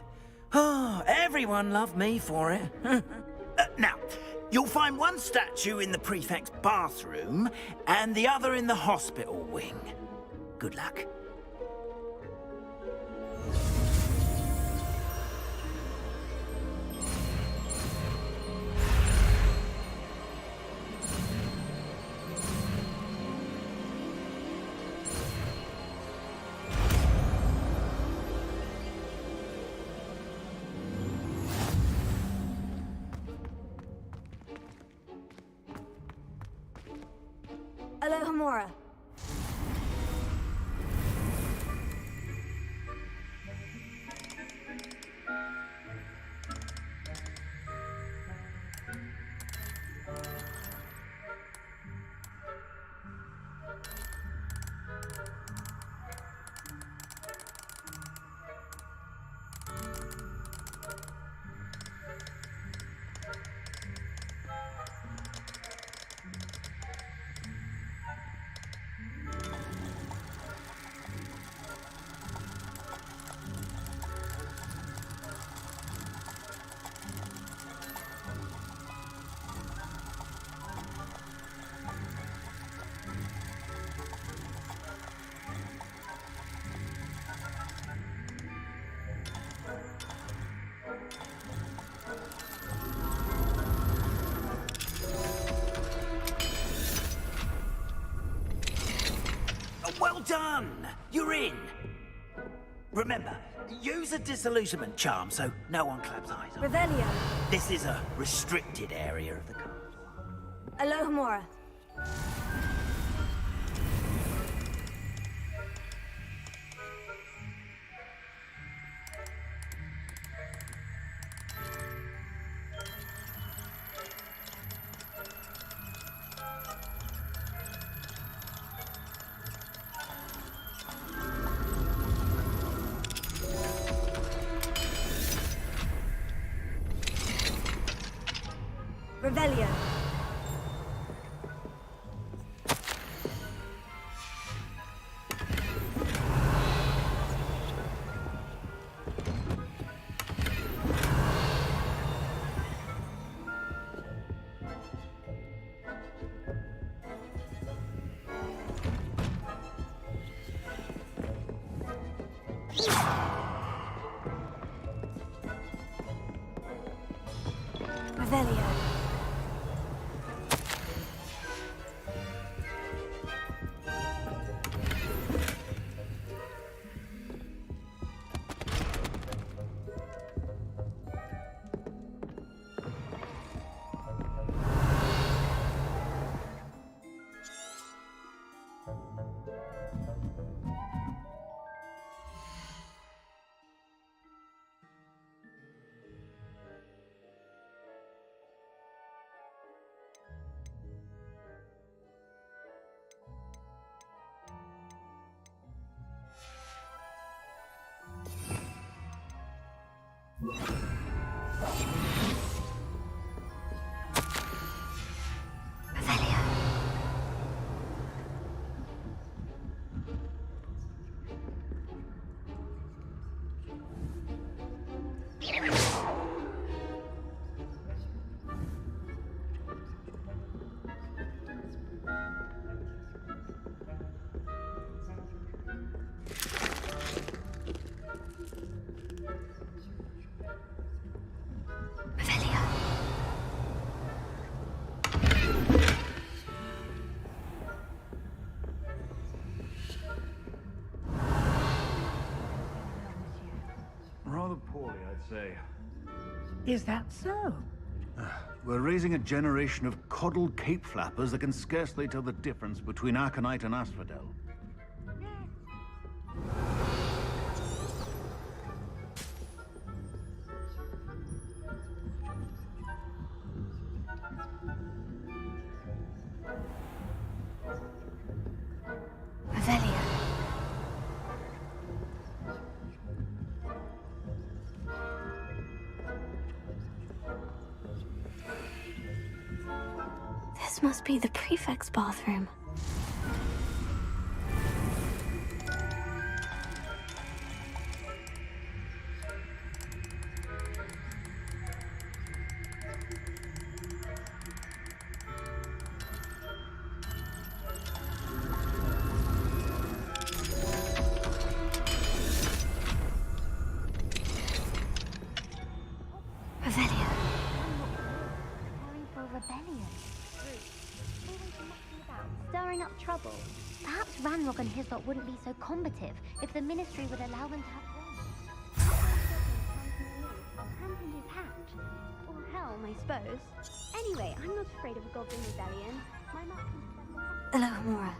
Oh, everyone loved me for it. Now, you'll find one statue in the prefect's bathroom and the other in the hospital wing. Good luck. Alohomora. Well done! You're in! Remember, use a disillusionment charm so no one claps eyes on you. Revelio. This is a restricted area of the castle. Alohomora. Revelio. Revelio. Rather poorly, I'd say. Is that so? We're raising a generation of coddled cape flappers that can scarcely tell the difference between aconite and asphodel. Revelio. This must be the prefect's bathroom. Revelio. Preparing for a rebellion. Always mucking about, stirring up trouble. Perhaps Ranrock and his lot wouldn't be so combative if the Ministry would allow them to have one. Hand in his hat. Or helm, I suppose. Anyway, I'm not afraid of a goblin rebellion. My mark can Alohomora.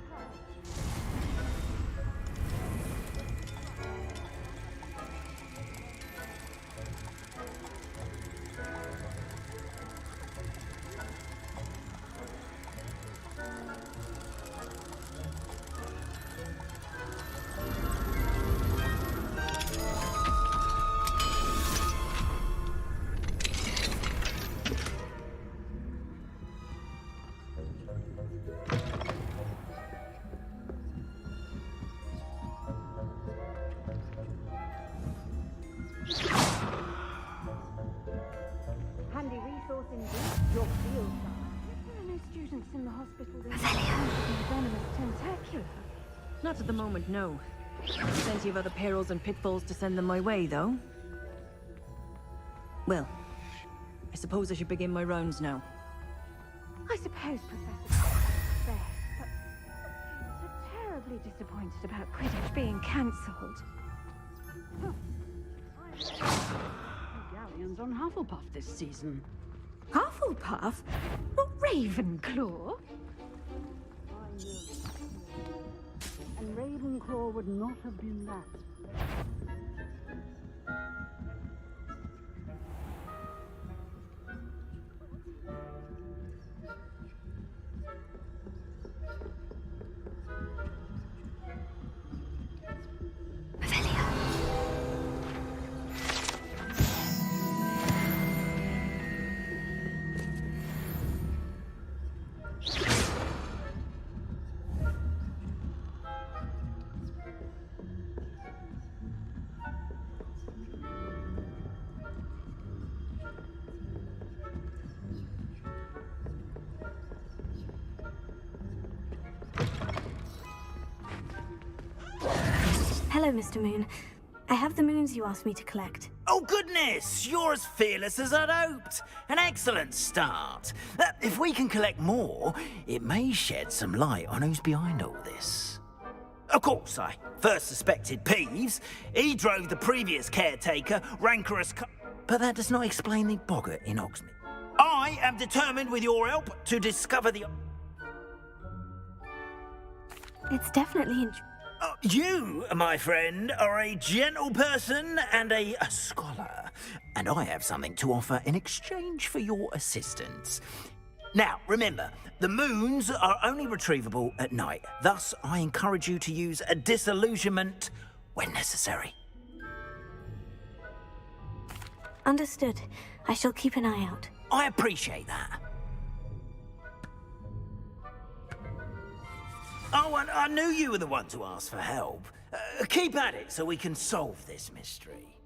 Handy resource indeed. Your field guide. There are no students in the hospital. Venomous tentacular. Not at the moment, no. Plenty of other perils and pitfalls to send them my way, though. Well, I suppose I should begin my rounds now. I suppose, Professor, fair, but so terribly disappointed about Quidditch being cancelled. Galleons on Hufflepuff this season. Hufflepuff? Not Ravenclaw? And Ravenclaw would not have been that. Hello, Mr. Moon. I have the moons you asked me to collect. Oh, goodness! You're as fearless as I'd hoped. An excellent start. If we can collect more, it may shed some light on who's behind all this. Of course, I first suspected Peeves. He drove the previous caretaker, rancorous but that does not explain the boggart in Oxney. I am determined, with your help, to discover the... It's definitely You, my friend, are a gentle person and a scholar, and I have something to offer in exchange for your assistance. Now, remember, the moons are only retrievable at night. Thus, I encourage you to use a disillusionment when necessary. Understood. I shall keep an eye out. I appreciate that. Oh, and I knew you were the one to ask for help. Keep at it so we can solve this mystery.